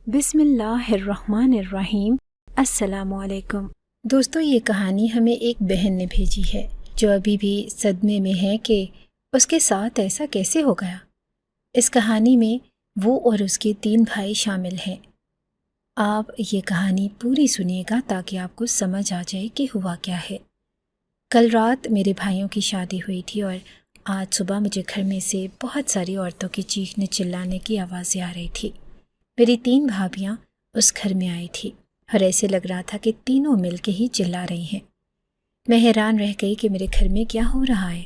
بسم اللہ الرحمن الرحیم۔ السلام علیکم دوستو، یہ کہانی ہمیں ایک بہن نے بھیجی ہے جو ابھی بھی صدمے میں ہے کہ اس کے ساتھ ایسا کیسے ہو گیا۔ اس کہانی میں وہ اور اس کے 3 بھائی شامل ہیں۔ آپ یہ کہانی پوری سنیے گا تاکہ آپ کو سمجھ آ جائے کہ ہوا کیا ہے۔ کل رات میرے بھائیوں کی شادی ہوئی تھی اور آج صبح مجھے گھر میں سے بہت ساری عورتوں کی چیخنے چلانے کی آوازیں آ رہی تھی۔ میری 3 بھابیاں اس گھر میں آئی تھی اور ایسے لگ رہا تھا کہ تینوں مل کے ہی چلا رہی ہیں۔ میں حیران رہ گئی کہ میرے گھر میں کیا ہو رہا ہے۔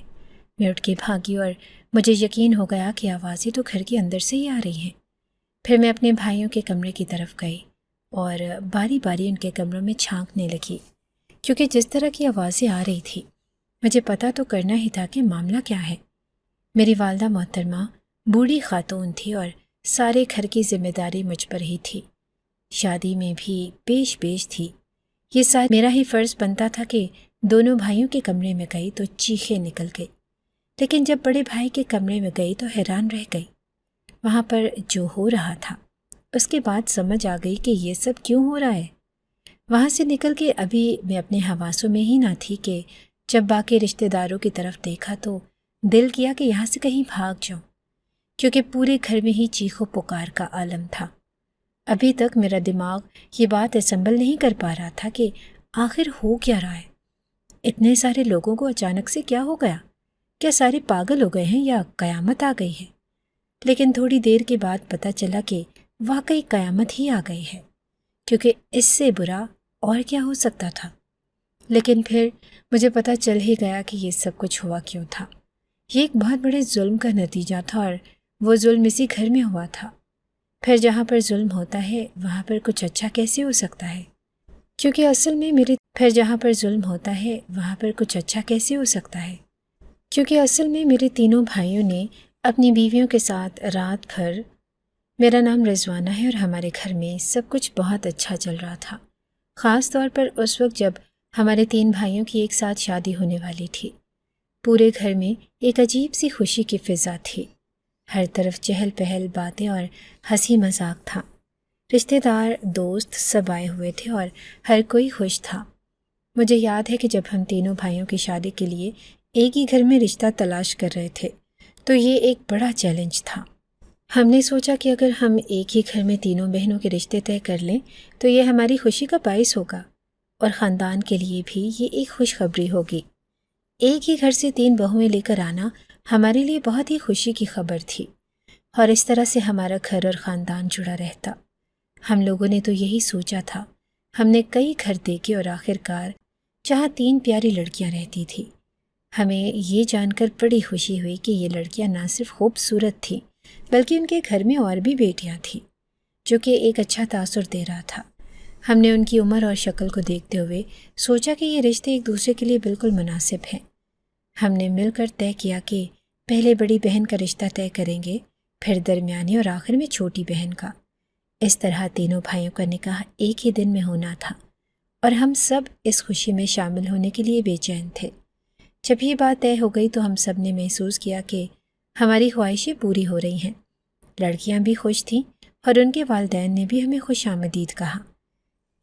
میں اٹھ کے بھاگی اور مجھے یقین ہو گیا کہ آوازیں تو گھر کے اندر سے ہی آ رہی ہیں۔ پھر میں اپنے بھائیوں کے کمرے کی طرف گئی اور باری باری ان کے کمروں میں چھانکنے لگی، کیونکہ جس طرح کی آوازیں آ رہی تھی مجھے پتہ تو کرنا ہی تھا کہ معاملہ کیا ہے۔ میری والدہ محترمہ بوڑھی خاتون تھی اور سارے گھر کی ذمہ داری مجھ پر ہی تھی۔ شادی میں بھی پیش تھی۔ یہ ساتھ میرا ہی فرض بنتا تھا کہ دونوں بھائیوں کے کمرے میں گئی تو چیخیں نکل گئی، لیکن جب بڑے بھائی کے کمرے میں گئی تو حیران رہ گئی۔ وہاں پر جو ہو رہا تھا اس کے بعد سمجھ آ گئی کہ یہ سب کیوں ہو رہا ہے۔ وہاں سے نکل کے ابھی میں اپنے حواسوں میں ہی نہ تھی کہ جب باقی رشتہ داروں کی طرف دیکھا تو دل کیا کہ یہاں سے کہیں بھاگ جاؤں، کیونکہ پورے گھر میں ہی چیخ و پکار کا عالم تھا۔ ابھی تک میرا دماغ یہ بات اسمبل نہیں کر پا رہا تھا کہ آخر ہو کیا رہا ہے۔ اتنے سارے لوگوں کو اچانک سے کیا ہو گیا؟ کیا سارے پاگل ہو گئے ہیں یا قیامت آ گئی ہے؟ لیکن تھوڑی دیر کے بعد پتہ چلا کہ واقعی قیامت ہی آ گئی ہے، کیونکہ اس سے برا اور کیا ہو سکتا تھا۔ لیکن پھر مجھے پتہ چل ہی گیا کہ یہ سب کچھ ہوا کیوں تھا۔ یہ ایک بہت بڑے ظلم کا نتیجہ تھا اور وہ ظلم اسی گھر میں ہوا تھا۔ پھر جہاں پر ظلم ہوتا ہے وہاں پر کچھ اچھا کیسے ہو سکتا ہے؟ کیونکہ اصل میں میرے تینوں بھائیوں نے اپنی بیویوں کے ساتھ رات بھر، میرا نام رضوانہ ہے اور ہمارے گھر میں سب کچھ بہت اچھا چل رہا تھا، خاص طور پر اس وقت جب ہمارے 3 بھائیوں کی ایک ساتھ شادی ہونے والی تھی۔ پورے گھر میں ایک عجیب سی خوشی کی فضا تھی۔ ہر طرف چہل پہل، باتیں اور ہنسی مذاق تھا۔ رشتہ دار، دوست سب آئے ہوئے تھے اور ہر کوئی خوش تھا۔ مجھے یاد ہے کہ جب ہم تینوں بھائیوں کی شادی کے لیے ایک ہی گھر میں رشتہ تلاش کر رہے تھے تو یہ ایک بڑا چیلنج تھا۔ ہم نے سوچا کہ اگر ہم ایک ہی گھر میں تینوں بہنوں کے رشتے طے کر لیں تو یہ ہماری خوشی کا باعث ہوگا اور خاندان کے لیے بھی یہ ایک خوشخبری ہوگی۔ ایک ہی گھر سے 3 بہویں لے کر آنا ہمارے لیے بہت ہی خوشی کی خبر تھی اور اس طرح سے ہمارا گھر اور خاندان جڑا رہتا۔ ہم لوگوں نے تو یہی سوچا تھا۔ ہم نے کئی گھر دیکھے اور آخرکار جہاں 3 پیاری لڑکیاں رہتی تھیں، ہمیں یہ جان کر بڑی خوشی ہوئی کہ یہ لڑکیاں نہ صرف خوبصورت تھیں بلکہ ان کے گھر میں اور بھی بیٹیاں تھیں، جو کہ ایک اچھا تاثر دے رہا تھا۔ ہم نے ان کی عمر اور شکل کو دیکھتے ہوئے سوچا کہ یہ رشتے ایک دوسرے کے لیے بالکل مناسب ہیں۔ ہم نے مل کر طے کیا کہ پہلے بڑی بہن کا رشتہ طے کریں گے، پھر درمیانی اور آخر میں چھوٹی بہن کا۔ اس طرح تینوں بھائیوں کا نکاح ایک ہی دن میں ہونا تھا اور ہم سب اس خوشی میں شامل ہونے کے لیے بے چین تھے۔ جب یہ بات طے ہو گئی تو ہم سب نے محسوس کیا کہ ہماری خواہشیں پوری ہو رہی ہیں۔ لڑکیاں بھی خوش تھیں اور ان کے والدین نے بھی ہمیں خوش آمدید کہا۔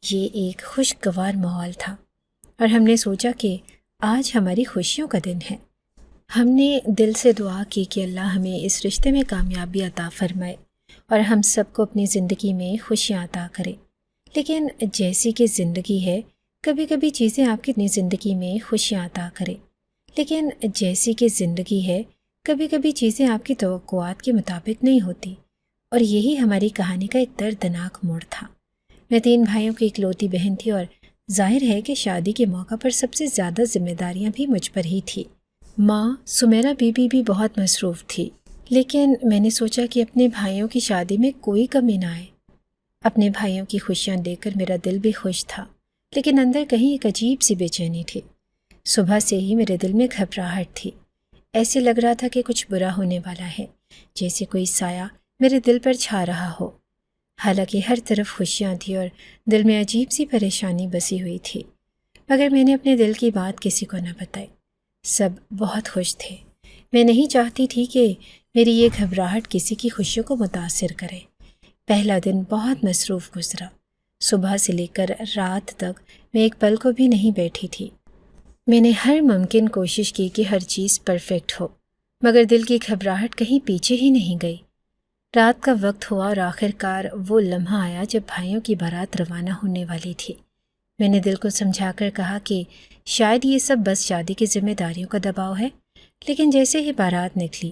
یہ ایک خوشگوار ماحول تھا اور ہم نے سوچا کہ آج ہماری خوشیوں کا دن ہے۔ ہم نے دل سے دعا کی کہ اللہ ہمیں اس رشتے میں کامیابی عطا فرمائے اور ہم سب کو اپنی زندگی میں خوشیاں عطا کرے۔ لیکن جیسی کہ زندگی ہے، کبھی کبھی چیزیں آپ کی زندگی میں خوشیاں عطا کرے، لیکن جیسی کہ زندگی ہے، کبھی کبھی چیزیں آپ کی توقعات کے مطابق نہیں ہوتی، اور یہی ہماری کہانی کا ایک دردناک موڑ تھا۔ میں 3 بھائیوں کی اکلوتی بہن تھی اور ظاہر ہے کہ شادی کے موقع پر سب سے زیادہ ذمہ داریاں بھی مجھ پر ہی تھی۔ ماں سمیرہ بی بی بھی بہت مصروف تھی، لیکن میں نے سوچا کہ اپنے بھائیوں کی شادی میں کوئی کمی نہ آئے۔ اپنے بھائیوں کی خوشیاں دیکھ کر میرا دل بھی خوش تھا، لیکن اندر کہیں ایک عجیب سی بے چینی تھی۔ صبح سے ہی میرے دل میں گھبراہٹ تھی، ایسے لگ رہا تھا کہ کچھ برا ہونے والا ہے، جیسے کوئی سایہ میرے دل پر چھا رہا ہو۔ حالانکہ ہر طرف خوشیاں تھیں اور دل میں عجیب سی پریشانی بسی ہوئی تھی، مگر میں نے اپنے دل کی بات کسی کو نہ بتائی۔ سب بہت خوش تھے۔ میں نہیں چاہتی تھی کہ میری یہ گھبراہٹ کسی کی خوشیوں کو متاثر کرے۔ پہلا دن بہت مصروف گزرا۔ صبح سے لے کر رات تک میں ایک پل کو بھی نہیں بیٹھی تھی۔ میں نے ہر ممکن کوشش کی کہ ہر چیز پرفیکٹ ہو، مگر دل کی گھبراہٹ کہیں پیچھے ہی نہیں گئی۔ رات کا وقت ہوا اور آخر کار وہ لمحہ آیا جب بھائیوں کی بارات روانہ ہونے والی تھی۔ میں نے دل کو سمجھا کر کہا کہ شاید یہ سب بس شادی کی ذمہ داریوں کا دباؤ ہے، لیکن جیسے ہی بارات نکلی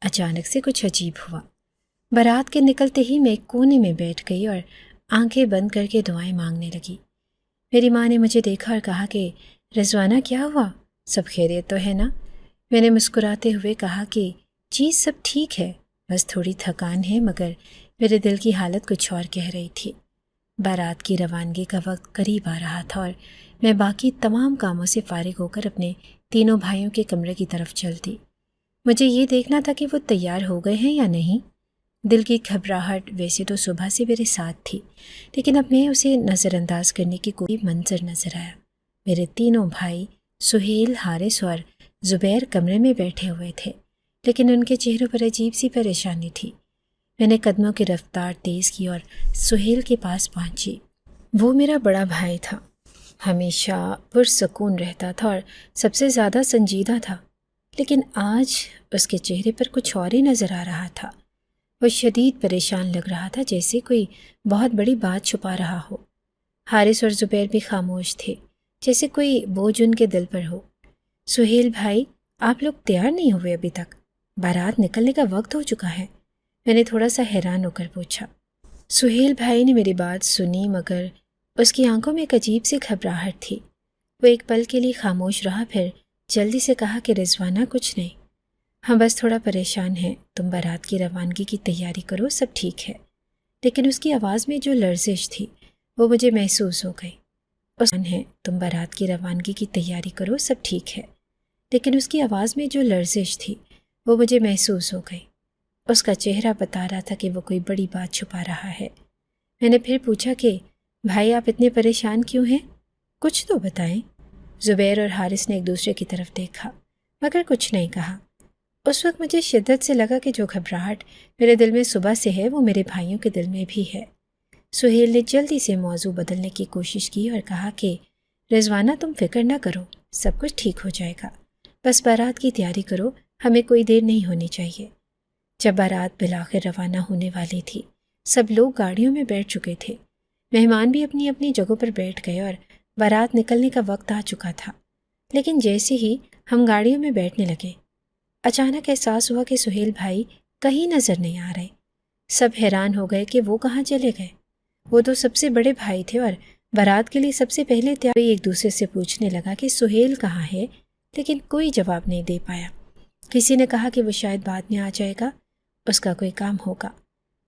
اچانک سے کچھ عجیب ہوا۔ بارات کے نکلتے ہی میں ایک کونے میں بیٹھ گئی اور آنکھیں بند کر کے دعائیں مانگنے لگی۔ میری ماں نے مجھے دیکھا اور کہا کہ رضوانہ کیا ہوا، سب خیریت تو ہے نا؟ میں نے مسکراتے ہوئے کہا کہ جی سب ٹھیک ہے، بس تھوڑی تھکان ہے، مگر میرے دل کی حالت کچھ اور کہہ رہی تھی۔ بارات کی روانگی کا وقت قریب آ رہا تھا اور میں باقی تمام کاموں سے فارغ ہو کر اپنے تینوں بھائیوں کے کمرے کی طرف چل دی۔ مجھے یہ دیکھنا تھا کہ وہ تیار ہو گئے ہیں یا نہیں۔ دل کی گھبراہٹ ویسے تو صبح سے میرے ساتھ تھی، لیکن اب میں اسے نظر انداز کرنے کی کوئی منظر نظر آیا۔ میرے تینوں بھائی سہیل، حارث اور زبیر کمرے میں بیٹھے ہوئے تھے، لیکن ان کے چہروں پر عجیب سی پریشانی تھی۔ میں نے قدموں کی رفتار تیز کی اور سہیل کے پاس پہنچی۔ وہ میرا بڑا بھائی تھا، ہمیشہ پرسکون رہتا تھا اور سب سے زیادہ سنجیدہ تھا، لیکن آج اس کے چہرے پر کچھ اور ہی نظر آ رہا تھا۔ وہ شدید پریشان لگ رہا تھا، جیسے کوئی بہت بڑی بات چھپا رہا ہو۔ حارث اور زبیر بھی خاموش تھے، جیسے کوئی بوجھ ان کے دل پر ہو۔ سہیل بھائی، آپ لوگ تیار نہیں ہوئے ابھی تک؟ بارات نکلنے کا وقت ہو چکا ہے، میں نے تھوڑا سا حیران ہو کر پوچھا۔ سہیل بھائی نے میری بات سنی، مگر اس کی آنکھوں میں ایک عجیب سی گھبراہٹ تھی۔ وہ ایک پل کے لیے خاموش رہا، پھر جلدی سے کہا کہ رضوانہ کچھ نہیں، ہم بس تھوڑا پریشان ہیں، تم بارات کی روانگی کی تیاری کرو، سب ٹھیک ہے۔ لیکن اس کی آواز میں جو لرزش تھی وہ مجھے محسوس ہو گئی۔ تم بارات کی روانگی کی تیاری کرو، سب ٹھیک ہے، لیکن اس کی آواز میں جو لرزش تھی وہ مجھے محسوس ہو گئی۔ اس کا چہرہ بتا رہا تھا کہ وہ کوئی بڑی بات چھپا رہا ہے۔ میں نے پھر پوچھا کہ بھائی آپ اتنے پریشان کیوں ہیں؟ کچھ تو بتائیں۔ زبیر اور حارث نے ایک دوسرے کی طرف دیکھا، مگر کچھ نہیں کہا۔ اس وقت مجھے شدت سے لگا کہ جو گھبراہٹ میرے دل میں صبح سے ہے وہ میرے بھائیوں کے دل میں بھی ہے۔ سہیل نے جلدی سے موضوع بدلنے کی کوشش کی اور کہا کہ رضوانہ تم فکر نہ کرو، سب کچھ ٹھیک ہو جائے گا، بس بارات کی تیاری کرو، ہمیں کوئی دیر نہیں ہونی چاہیے۔ جب بارات بالآخر روانہ ہونے والی تھی، سب لوگ گاڑیوں میں بیٹھ چکے تھے، مہمان بھی اپنی اپنی جگہوں پر بیٹھ گئے اور بارات نکلنے کا وقت آ چکا تھا۔ لیکن جیسے ہی ہم گاڑیوں میں بیٹھنے لگے، اچانک احساس ہوا کہ سہیل بھائی کہیں نظر نہیں آ رہے۔ سب حیران ہو گئے کہ وہ کہاں چلے گئے۔ وہ تو سب سے بڑے بھائی تھے اور بارات کے لیے سب سے پہلے تیاری۔ ایک دوسرے سے پوچھنے لگا کہ سہیل کہاں ہے، لیکن کوئی جواب نہیں دے پایا۔ کسی نے کہا کہ وہ شاید بعد میں آ جائے گا، اس کا کوئی کام ہوگا۔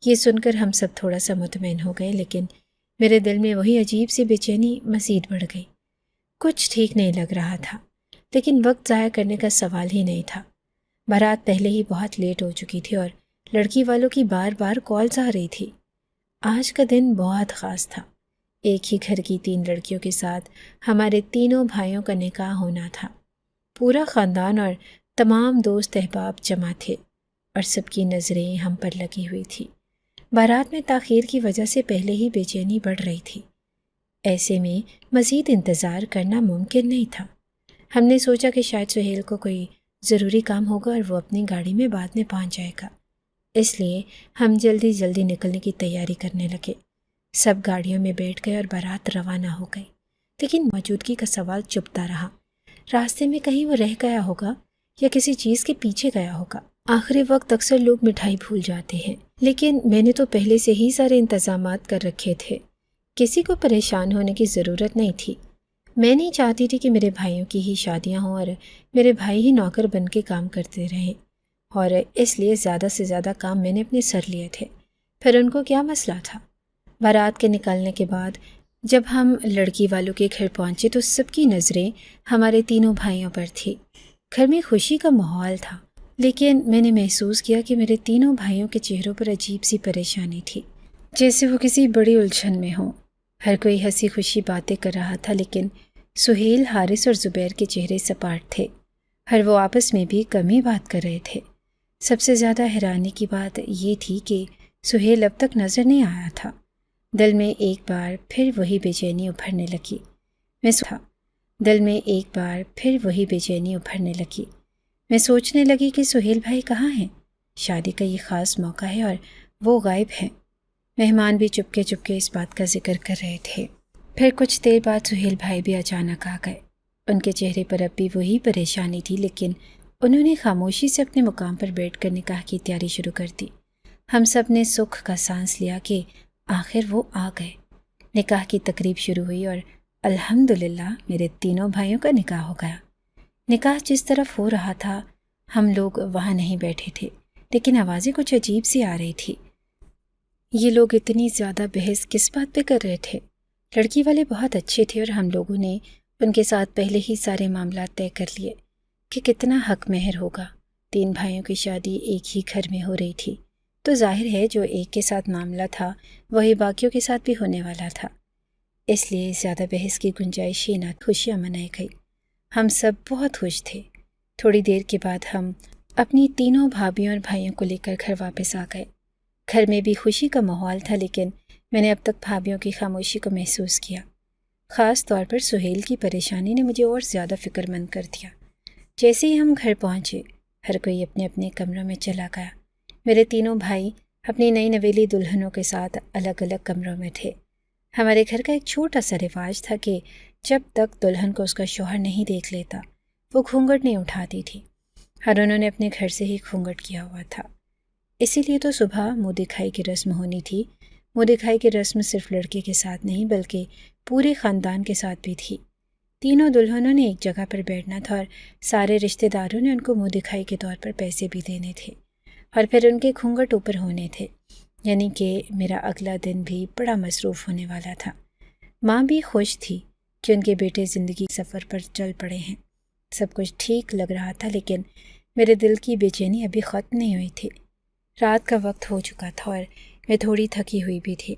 یہ سن کر ہم سب تھوڑا سا مطمئن ہو گئے، لیکن میرے دل میں وہی عجیب سی بے چینی مزید بڑھ گئی۔ کچھ ٹھیک نہیں لگ رہا تھا، لیکن وقت ضائع کرنے کا سوال ہی نہیں تھا۔ بارات پہلے ہی بہت لیٹ ہو چکی تھی اور لڑکی والوں کی بار بار کالز آ رہی تھی۔ آج کا دن بہت خاص تھا۔ ایک ہی گھر کی 3 لڑکیوں کے ساتھ ہمارے تینوں بھائیوں کا نکاح ہونا تھا۔ پورا خاندان اور تمام دوست احباب جمع تھے اور سب کی نظریں ہم پر لگی ہوئی تھی۔ بارات میں تاخیر کی وجہ سے پہلے ہی بے چینی بڑھ رہی تھی۔ ایسے میں مزید انتظار کرنا ممکن نہیں تھا۔ ہم نے سوچا کہ شاید سہیل کو کوئی ضروری کام ہوگا اور وہ اپنی گاڑی میں بعد میں پہنچ جائے گا، اس لیے ہم جلدی جلدی نکلنے کی تیاری کرنے لگے۔ سب گاڑیوں میں بیٹھ گئے اور بارات روانہ ہو گئی، لیکن موجودگی کا سوال چپتا رہا۔ راستے میں کہیں وہ رہ گیا ہوگا یا کسی چیز کے پیچھے گیا ہوگا۔ آخری وقت اکثر لوگ مٹھائی بھول جاتے ہیں، لیکن میں نے تو پہلے سے ہی سارے انتظامات کر رکھے تھے، کسی کو پریشان ہونے کی ضرورت نہیں تھی۔ میں نہیں چاہتی تھی کہ میرے بھائیوں کی ہی شادیاں ہوں اور میرے بھائی ہی نوکر بن کے کام کرتے رہیں، اور اس لیے زیادہ سے زیادہ کام میں نے اپنے سر لیے تھے۔ پھر ان کو کیا مسئلہ تھا؟ بارات کے نکلنے کے بعد جب ہم لڑکی والوں کے گھر پہنچے تو سب کی نظریں ہمارے تینوں بھائیوں پر تھی۔ گھر میں خوشی کا ماحول تھا، لیکن میں نے محسوس کیا کہ میرے تینوں بھائیوں کے چہروں پر عجیب سی پریشانی تھی، جیسے وہ کسی بڑی الجھن میں ہوں۔ ہر کوئی ہنسی خوشی باتیں کر رہا تھا، لیکن سہیل، حارث اور زبیر کے چہرے سپاٹ تھے، ہر وہ آپس میں بھی کم ہی بات کر رہے تھے۔ سب سے زیادہ حیرانی کی بات یہ تھی کہ سہیل اب تک نظر نہیں آیا تھا۔ دل میں ایک بار پھر وہی بے چینی ابھرنے لگی۔ میں سوچنے لگی کہ سہیل بھائی کہاں ہیں؟ شادی کا یہ خاص موقع ہے اور وہ غائب ہیں۔ مہمان بھی چپکے چپکے اس بات کا ذکر کر رہے تھے۔ پھر کچھ دیر بعد سہیل بھائی بھی اچانک آ گئے۔ ان کے چہرے پر اب بھی وہی پریشانی تھی، لیکن انہوں نے خاموشی سے اپنے مقام پر بیٹھ کر نکاح کی تیاری شروع کر دی۔ ہم سب نے سکھ کا سانس لیا کہ آخر وہ آ گئے۔ نکاح کی تقریب شروع ہوئی اور الحمدللہ میرے تینوں بھائیوں کا نکاح ہو گیا۔ نکاح جس طرف ہو رہا تھا ہم لوگ وہاں نہیں بیٹھے تھے، لیکن آوازیں کچھ عجیب سی آ رہی تھی۔ یہ لوگ اتنی زیادہ بحث کس بات پہ کر رہے تھے؟ لڑکی والے بہت اچھے تھے اور ہم لوگوں نے ان کے ساتھ پہلے ہی سارے معاملات طے کر لیے کہ کتنا حق مہر ہوگا۔ 3 بھائیوں کی شادی ایک ہی گھر میں ہو رہی تھی، تو ظاہر ہے جو ایک کے ساتھ معاملہ تھا وہی باقیوں کے ساتھ بھی ہونے والا تھا۔ اس لیے زیادہ بحث کی گنجائش ہی نہ، خوشیاں منائی گئی۔ ہم سب بہت خوش تھے۔ تھوڑی دیر کے بعد ہم اپنی تینوں بھابھیوں اور بھائیوں کو لے کر گھر واپس آ گئے۔ گھر میں بھی خوشی کا ماحول تھا، لیکن میں نے اب تک بھابھیوں کی خاموشی کو محسوس کیا۔ خاص طور پر سہیل کی پریشانی نے مجھے اور زیادہ فکر مند کر دیا۔ جیسے ہی ہم گھر پہنچے ہر کوئی اپنے اپنے کمروں میں چلا گیا۔ میرے تینوں بھائی اپنی نئی نویلی دلہنوں کے ساتھ الگ الگ کمروں میں تھے۔ ہمارے گھر کا ایک چھوٹا سا رواج تھا کہ جب تک دلہن کو اس کا شوہر نہیں دیکھ لیتا وہ گھونگھٹ نہیں اٹھاتی تھی، اور انہوں نے اپنے گھر سے ہی گھونگھٹ کیا ہوا تھا۔ اسی لیے تو صبح منہ دکھائی کی رسم ہونی تھی۔ منہ دکھائی کی رسم صرف لڑکے کے ساتھ نہیں بلکہ پورے خاندان کے ساتھ بھی تھی۔ تینوں دلہنوں نے ایک جگہ پر بیٹھنا تھا اور سارے رشتہ داروں نے ان کو منہ دکھائی کے طور پر پیسے بھی دینے تھے، اور پھر ان کے گھونگھٹ اوپر ہونے تھے، یعنی کہ میرا اگلا دن بھی بڑا مصروف ہونے والا تھا۔ ماں بھی خوش تھی کہ ان کے بیٹے زندگی سفر پر چل پڑے ہیں۔ سب کچھ ٹھیک لگ رہا تھا، لیکن میرے دل کی بے چینی ابھی ختم نہیں ہوئی تھی۔ رات کا وقت ہو چکا تھا اور میں تھوڑی تھکی ہوئی بھی تھی،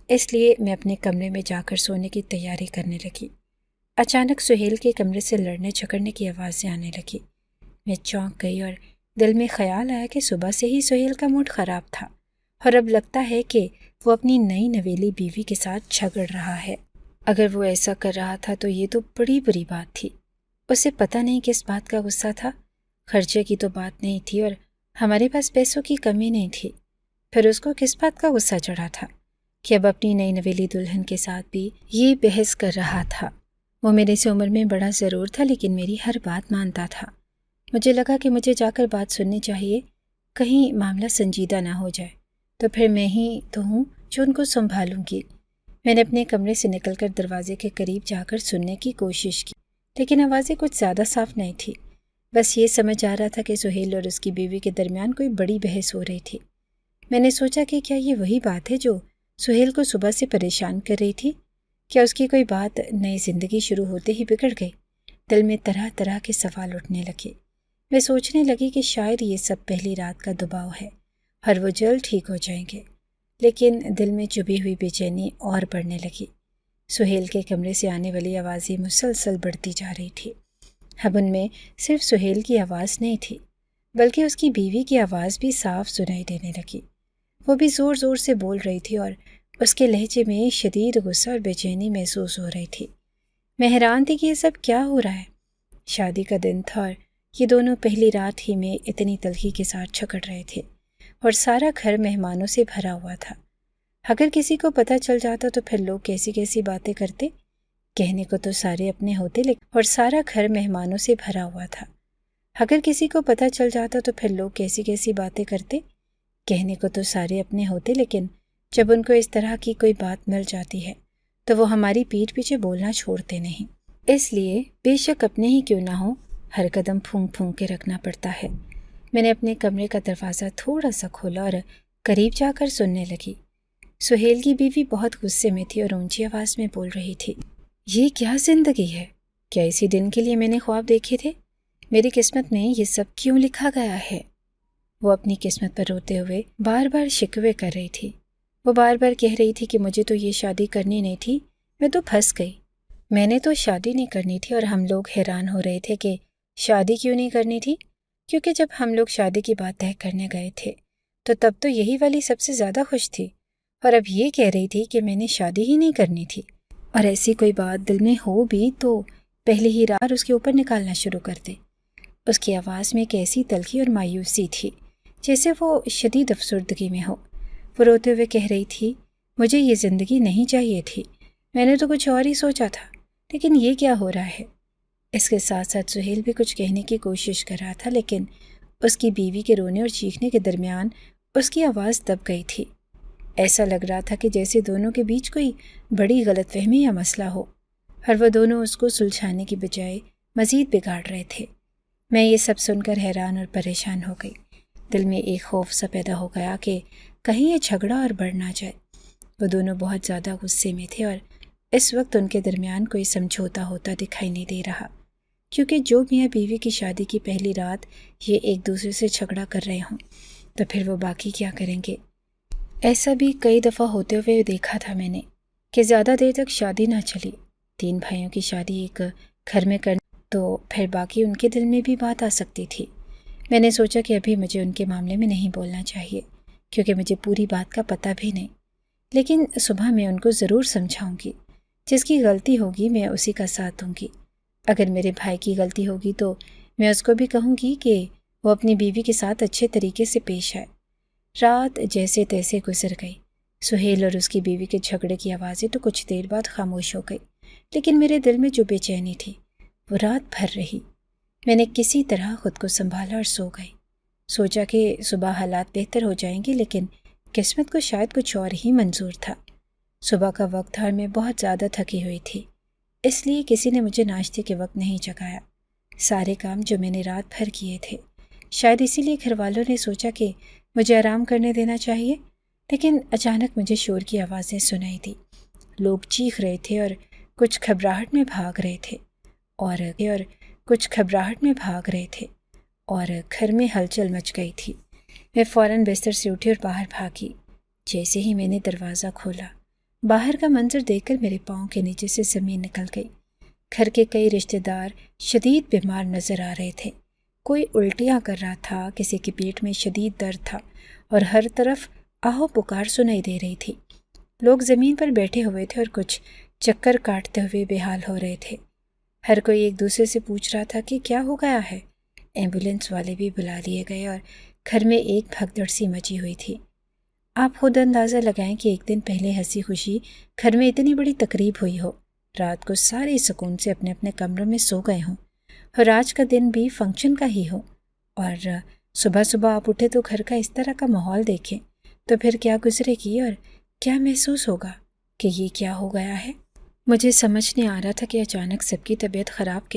اس لیے میں اپنے کمرے میں جا کر سونے کی تیاری کرنے لگی۔ اچانک سہیل کے کمرے سے لڑنے جھگڑنے کی آوازیں آنے لگی۔ میں چونک گئی اور دل میں خیال آیا کہ صبح سے ہی سہیل کا موڈ خراب تھا اور اب لگتا ہے کہ وہ اپنی نئی نویلی بیوی کے ساتھ جھگڑ رہا ہے۔ اگر وہ ایسا کر رہا تھا تو یہ تو بڑی بری بات تھی۔ اسے پتہ نہیں کس بات کا غصہ تھا۔ خرچے کی تو بات نہیں تھی اور ہمارے پاس پیسوں کی کمی نہیں تھی، پھر اس کو کس بات کا غصہ چڑھا تھا کہ اب اپنی نئی نویلی دلہن کے ساتھ بھی یہ بحث کر رہا تھا۔ وہ میرے سے عمر میں بڑا ضرور تھا، لیکن میری ہر بات مانتا تھا۔ مجھے لگا کہ مجھے جا کر بات سننی چاہیے، کہیں معاملہ سنجیدہ نہ ہو جائے، تو پھر میں ہی تو ہوں جو ان کو سنبھالوں گی۔ میں نے اپنے کمرے سے نکل کر دروازے کے قریب جا کر سننے کی کوشش کی، لیکن آوازیں کچھ زیادہ صاف نہیں تھی۔ بس یہ سمجھ آ رہا تھا کہ سہیل اور اس کی بیوی کے درمیان کوئی بڑی بحث ہو رہی تھی۔ میں نے سوچا کہ کیا یہ وہی بات ہے جو سہیل کو صبح سے پریشان کر رہی تھی؟ کیا اس کی کوئی بات نئی زندگی شروع ہوتے ہی بگڑ گئی؟ دل میں طرح طرح کے سوال اٹھنے لگے۔ میں سوچنے لگی کہ شاید یہ سب پہلی رات کا دباؤ ہے اور وہ جلد ٹھیک ہو جائیں گے، لیکن دل میں چبھی ہوئی بے چینی اور بڑھنے لگی۔ سہیل کے کمرے سے آنے والی آوازیں مسلسل بڑھتی جا رہی تھی۔ اب ان میں صرف سہیل کی آواز نہیں تھی بلکہ اس کی بیوی کی آواز بھی صاف سنائی دینے لگی۔ وہ بھی زور زور سے بول رہی تھی اور اس کے لہجے میں شدید غصہ اور بے چینی محسوس ہو رہی تھی۔ میں حیران تھی کہ یہ سب کیا ہو رہا ہے۔ شادی کا دن تھا اور یہ دونوں پہلی رات ہی میں اتنی تلخی کے ساتھ جھگڑ رہے تھے اور سارا گھر مہمانوں سے بھرا ہوا تھا۔ اگر کسی کو پتہ چل جاتا تو پھر لوگ کیسی کیسی باتیں کرتے۔ کہنے کو تو سارے اپنے ہوتے، اور سارا گھر مہمانوں سے بھرا ہوا تھا۔ اگر کسی کو پتہ چل جاتا تو پھر لوگ کیسی کیسی باتیں کرتے۔ کہنے کو تو سارے اپنے ہوتے، لیکن جب ان کو اس طرح کی کوئی بات مل جاتی ہے تو وہ ہماری پیٹھ پیچھے بولنا چھوڑتے نہیں۔ اس لیے بے شک اپنے ہی کیوں نہ ہو، ہر قدم پھونک پھونک کے رکھنا پڑتا ہے۔ میں نے اپنے کمرے کا دروازہ تھوڑا سا کھولا اور قریب جا کر سننے لگی۔ سہیل کی بیوی بہت غصے میں تھی اور اونچی آواز میں بول رہی تھی، یہ کیا زندگی ہے؟ کیا اسی دن کے لیے میں نے خواب دیکھے تھے؟ میری قسمت میں یہ سب کیوں لکھا گیا ہے؟ وہ اپنی قسمت پر روتے ہوئے بار بار شکوے کر رہی تھی۔ وہ بار بار کہہ رہی تھی کہ مجھے تو یہ شادی کرنی نہیں تھی، میں تو پھنس گئی۔ میں نے تو شادی نہیں کرنی تھی، اور ہم لوگ حیران ہو رہے تھے کہ شادی کیوں نہیں کرنی تھی، کیونکہ جب ہم لوگ شادی کی بات طے کرنے گئے تھے تو تب تو یہی والی سب سے زیادہ خوش تھی، اور اب یہ کہہ رہی تھی کہ میں نے شادی ہی نہیں کرنی تھی، اور ایسی کوئی بات دل میں ہو بھی تو پہلے ہی رات اس کے اوپر نکالنا شروع کر دے۔ اس کی آواز میں ایک ایسی تلخی اور مایوسی تھی جیسے وہ شدید افسردگی میں ہو۔ وہ روتے ہوئے کہہ رہی تھی، مجھے یہ زندگی نہیں چاہیے تھی، میں نے تو کچھ اور ہی سوچا تھا، لیکن یہ کیا ہو رہا ہے؟ اس کے ساتھ ساتھ سہیل بھی کچھ کہنے کی کوشش کر رہا تھا، لیکن اس کی بیوی کے رونے اور چیخنے کے درمیان اس کی آواز دب گئی تھی۔ ایسا لگ رہا تھا کہ جیسے دونوں کے بیچ کوئی بڑی غلط فہمی یا مسئلہ ہو، اور وہ دونوں اس کو سلجھانے کی بجائے مزید بگاڑ رہے تھے۔ میں یہ سب سن کر حیران اور پریشان ہو گئی۔ دل میں ایک خوف سا پیدا ہو گیا کہ کہیں یہ جھگڑا اور بڑھ نہ جائے۔ وہ دونوں بہت زیادہ غصے میں تھے، اور اس وقت ان کے درمیان کوئی سمجھوتا ہوتا دکھائی نہیں دے رہا، کیونکہ جو میاں بیوی کی شادی کی پہلی رات یہ ایک دوسرے سے جھگڑا کر رہے ہوں تو پھر وہ باقی کیا کریں گے؟ ایسا بھی کئی دفعہ ہوتے ہوئے دیکھا تھا میں نے کہ زیادہ دیر تک شادی نہ چلی، 3 بھائیوں کی شادی ایک گھر میں کرنا تو پھر باقی ان کے دل میں بھی بات آ سکتی تھی۔ میں نے سوچا کہ ابھی مجھے ان کے معاملے میں نہیں بولنا چاہیے، کیونکہ مجھے پوری بات کا پتہ بھی نہیں، لیکن صبح میں ان کو ضرور سمجھاؤں گی۔ جس کی غلطی ہوگی میں اسی کا ساتھ دوں گی۔ اگر میرے بھائی کی غلطی ہوگی تو میں اس کو بھی کہوں گی کہ وہ اپنی بیوی کے ساتھ اچھے طریقے سے پیش آئے۔ رات جیسے تیسے گزر گئی۔ سہیل اور اس کی بیوی کے جھگڑے کی آوازیں تو کچھ دیر بعد خاموش ہو گئی، لیکن میرے دل میں جو بے چینی تھی وہ رات بھر رہی۔ میں نے کسی طرح خود کو سنبھالا اور سو گئی۔ سوچا کہ صبح حالات بہتر ہو جائیں گے، لیکن قسمت کو شاید کچھ اور ہی منظور تھا۔ صبح کا وقت تھا اور میں بہت زیادہ تھکی ہوئی تھی، اس لیے کسی نے مجھے ناشتے کے وقت نہیں جگایا۔ سارے کام جو میں نے رات بھر کیے تھے، شاید اسی لیے گھر والوں نے سوچا کہ مجھے آرام کرنے دینا چاہیے، لیکن اچانک مجھے شور کی آوازیں سنائی دی۔ لوگ چیخ رہے تھے اور کچھ گھبراہٹ میں بھاگ رہے تھے اور گھر میں ہلچل مچ گئی تھی۔ میں فوراً بستر سے اٹھی اور باہر بھاگی۔ جیسے ہی میں نے دروازہ کھولا، باہر کا منظر دیکھ کر میرے پاؤں کے نیچے سے زمین نکل گئی۔ گھر کے کئی رشتہ دار شدید بیمار نظر آ رہے تھے۔ کوئی الٹیاں کر رہا تھا، کسی کے پیٹ میں شدید درد تھا، اور ہر طرف آہو پکار سنائی دے رہی تھی۔ لوگ زمین پر بیٹھے ہوئے تھے اور کچھ چکر کاٹتے ہوئے بے حال ہو رہے تھے۔ ہر کوئی ایک دوسرے سے پوچھ رہا تھا کہ کیا ہو گیا ہے۔ ایمبولینس والے بھی بلا لیے گئے اور گھر میں ایک بھگدڑ سی مچی ہوئی تھی۔ آپ خود اندازہ لگائیں کہ ایک دن پہلے ہنسی خوشی گھر میں اتنی بڑی تقریب ہوئی ہو، رات کو سارے سکون سے اپنے اپنے کمروں میں سو گئے ہوں، اور آج کا دن بھی فنکشن کا ہی ہو، اور صبح صبح آپ اٹھے تو گھر کا اس طرح کا ماحول دیکھیں تو پھر کیا گزرے گی اور کیا محسوس ہوگا کہ یہ کیا ہو گیا ہے۔ مجھے سمجھ نہیں آ رہا تھا کہ اچانک سب کی طبیعت خراب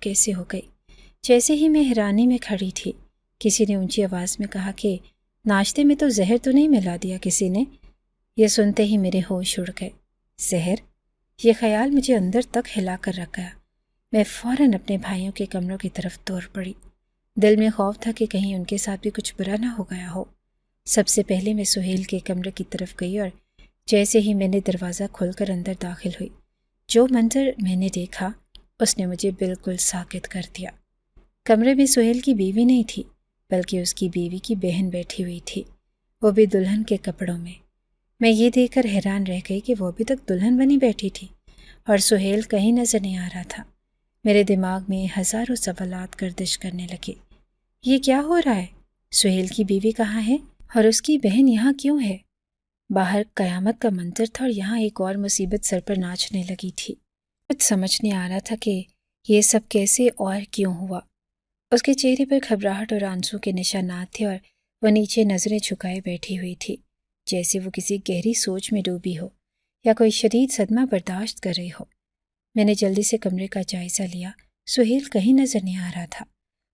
کیسے ہو گئی۔ جیسے ہی میں حیرانی میں کھڑی تھی، کسی نے اونچی آواز میں کہا کہ ناشتے میں تو زہر تو نہیں ملا دیا کسی نے؟ یہ سنتے ہی میرے ہوش اڑ گئے۔ زہر؟ یہ خیال مجھے اندر تک ہلا کر رکھ گیا۔ میں فوراً اپنے بھائیوں کے کمروں کی طرف دوڑ پڑی۔ دل میں خوف تھا کہ کہیں ان کے ساتھ بھی کچھ برا نہ ہو گیا ہو۔ سب سے پہلے میں سہیل کے کمرے کی طرف گئی، اور جیسے ہی میں نے دروازہ کھول کر اندر داخل ہوئی، جو منظر میں نے دیکھا اس نے مجھے بالکل ساکت کر دیا۔ کمرے میں سہیل کی بیوی نہیں تھی، بلکہ اس کی بیوی کی بہن بیٹھی ہوئی تھی، وہ بھی دلہن کے کپڑوں میں۔ میں یہ دیکھ کر حیران رہ گئی کہ وہ ابھی تک دلہن بنی بیٹھی تھی، اور سہیل کہیں نظر نہیں آ رہا تھا۔ میرے دماغ میں ہزاروں سوالات گردش کرنے لگے۔ یہ کیا ہو رہا ہے؟ سہیل کی بیوی کہاں ہے اور اس کی بہن یہاں کیوں ہے؟ باہر قیامت کا منظر تھا اور یہاں ایک اور مصیبت سر پر ناچنے لگی تھی۔ کچھ سمجھ نہیں آ رہا تھا کہ یہ سب کیسے اور کیوں ہوا۔ اس کے چہرے پر گھبراہٹ اور آنسو کے نشانات تھے، اور وہ نیچے نظریں جھکائے بیٹھی ہوئی تھی، جیسے وہ کسی گہری سوچ میں ڈوبی ہو یا کوئی شدید صدمہ برداشت کر رہی ہو۔ میں نے جلدی سے کمرے کا جائزہ لیا۔ سہیل کہیں نظر نہیں آ رہا تھا۔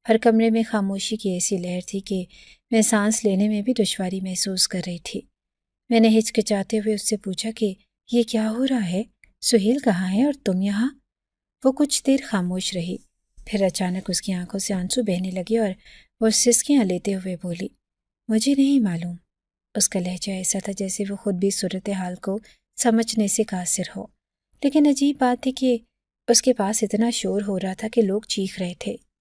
ہر کمرے میں خاموشی کی ایسی لہر تھی کہ میں سانس لینے میں بھی دشواری محسوس کر رہی تھی۔ میں نے ہچکچاتے ہوئے اس سے پوچھا کہ یہ کیا ہو رہا ہے؟ سہیل کہاں ہے اور تم یہاں؟ وہ کچھ دیر خاموش رہی، پھر اچانک اس کی آنکھوں سے آنسو بہنے لگے اور وہ سسکیاں لیتے ہوئے بولی، مجھے نہیں معلوم۔ اس کا لہجہ ایسا تھا جیسے وہ خود بھی صورتحال کو سمجھنے سے قاصر ہو، لیکن عجیب بات تھی کہ اس کے پاس اتنا شور ہو رہا تھا کہ لوگ چیخ رہے تھے،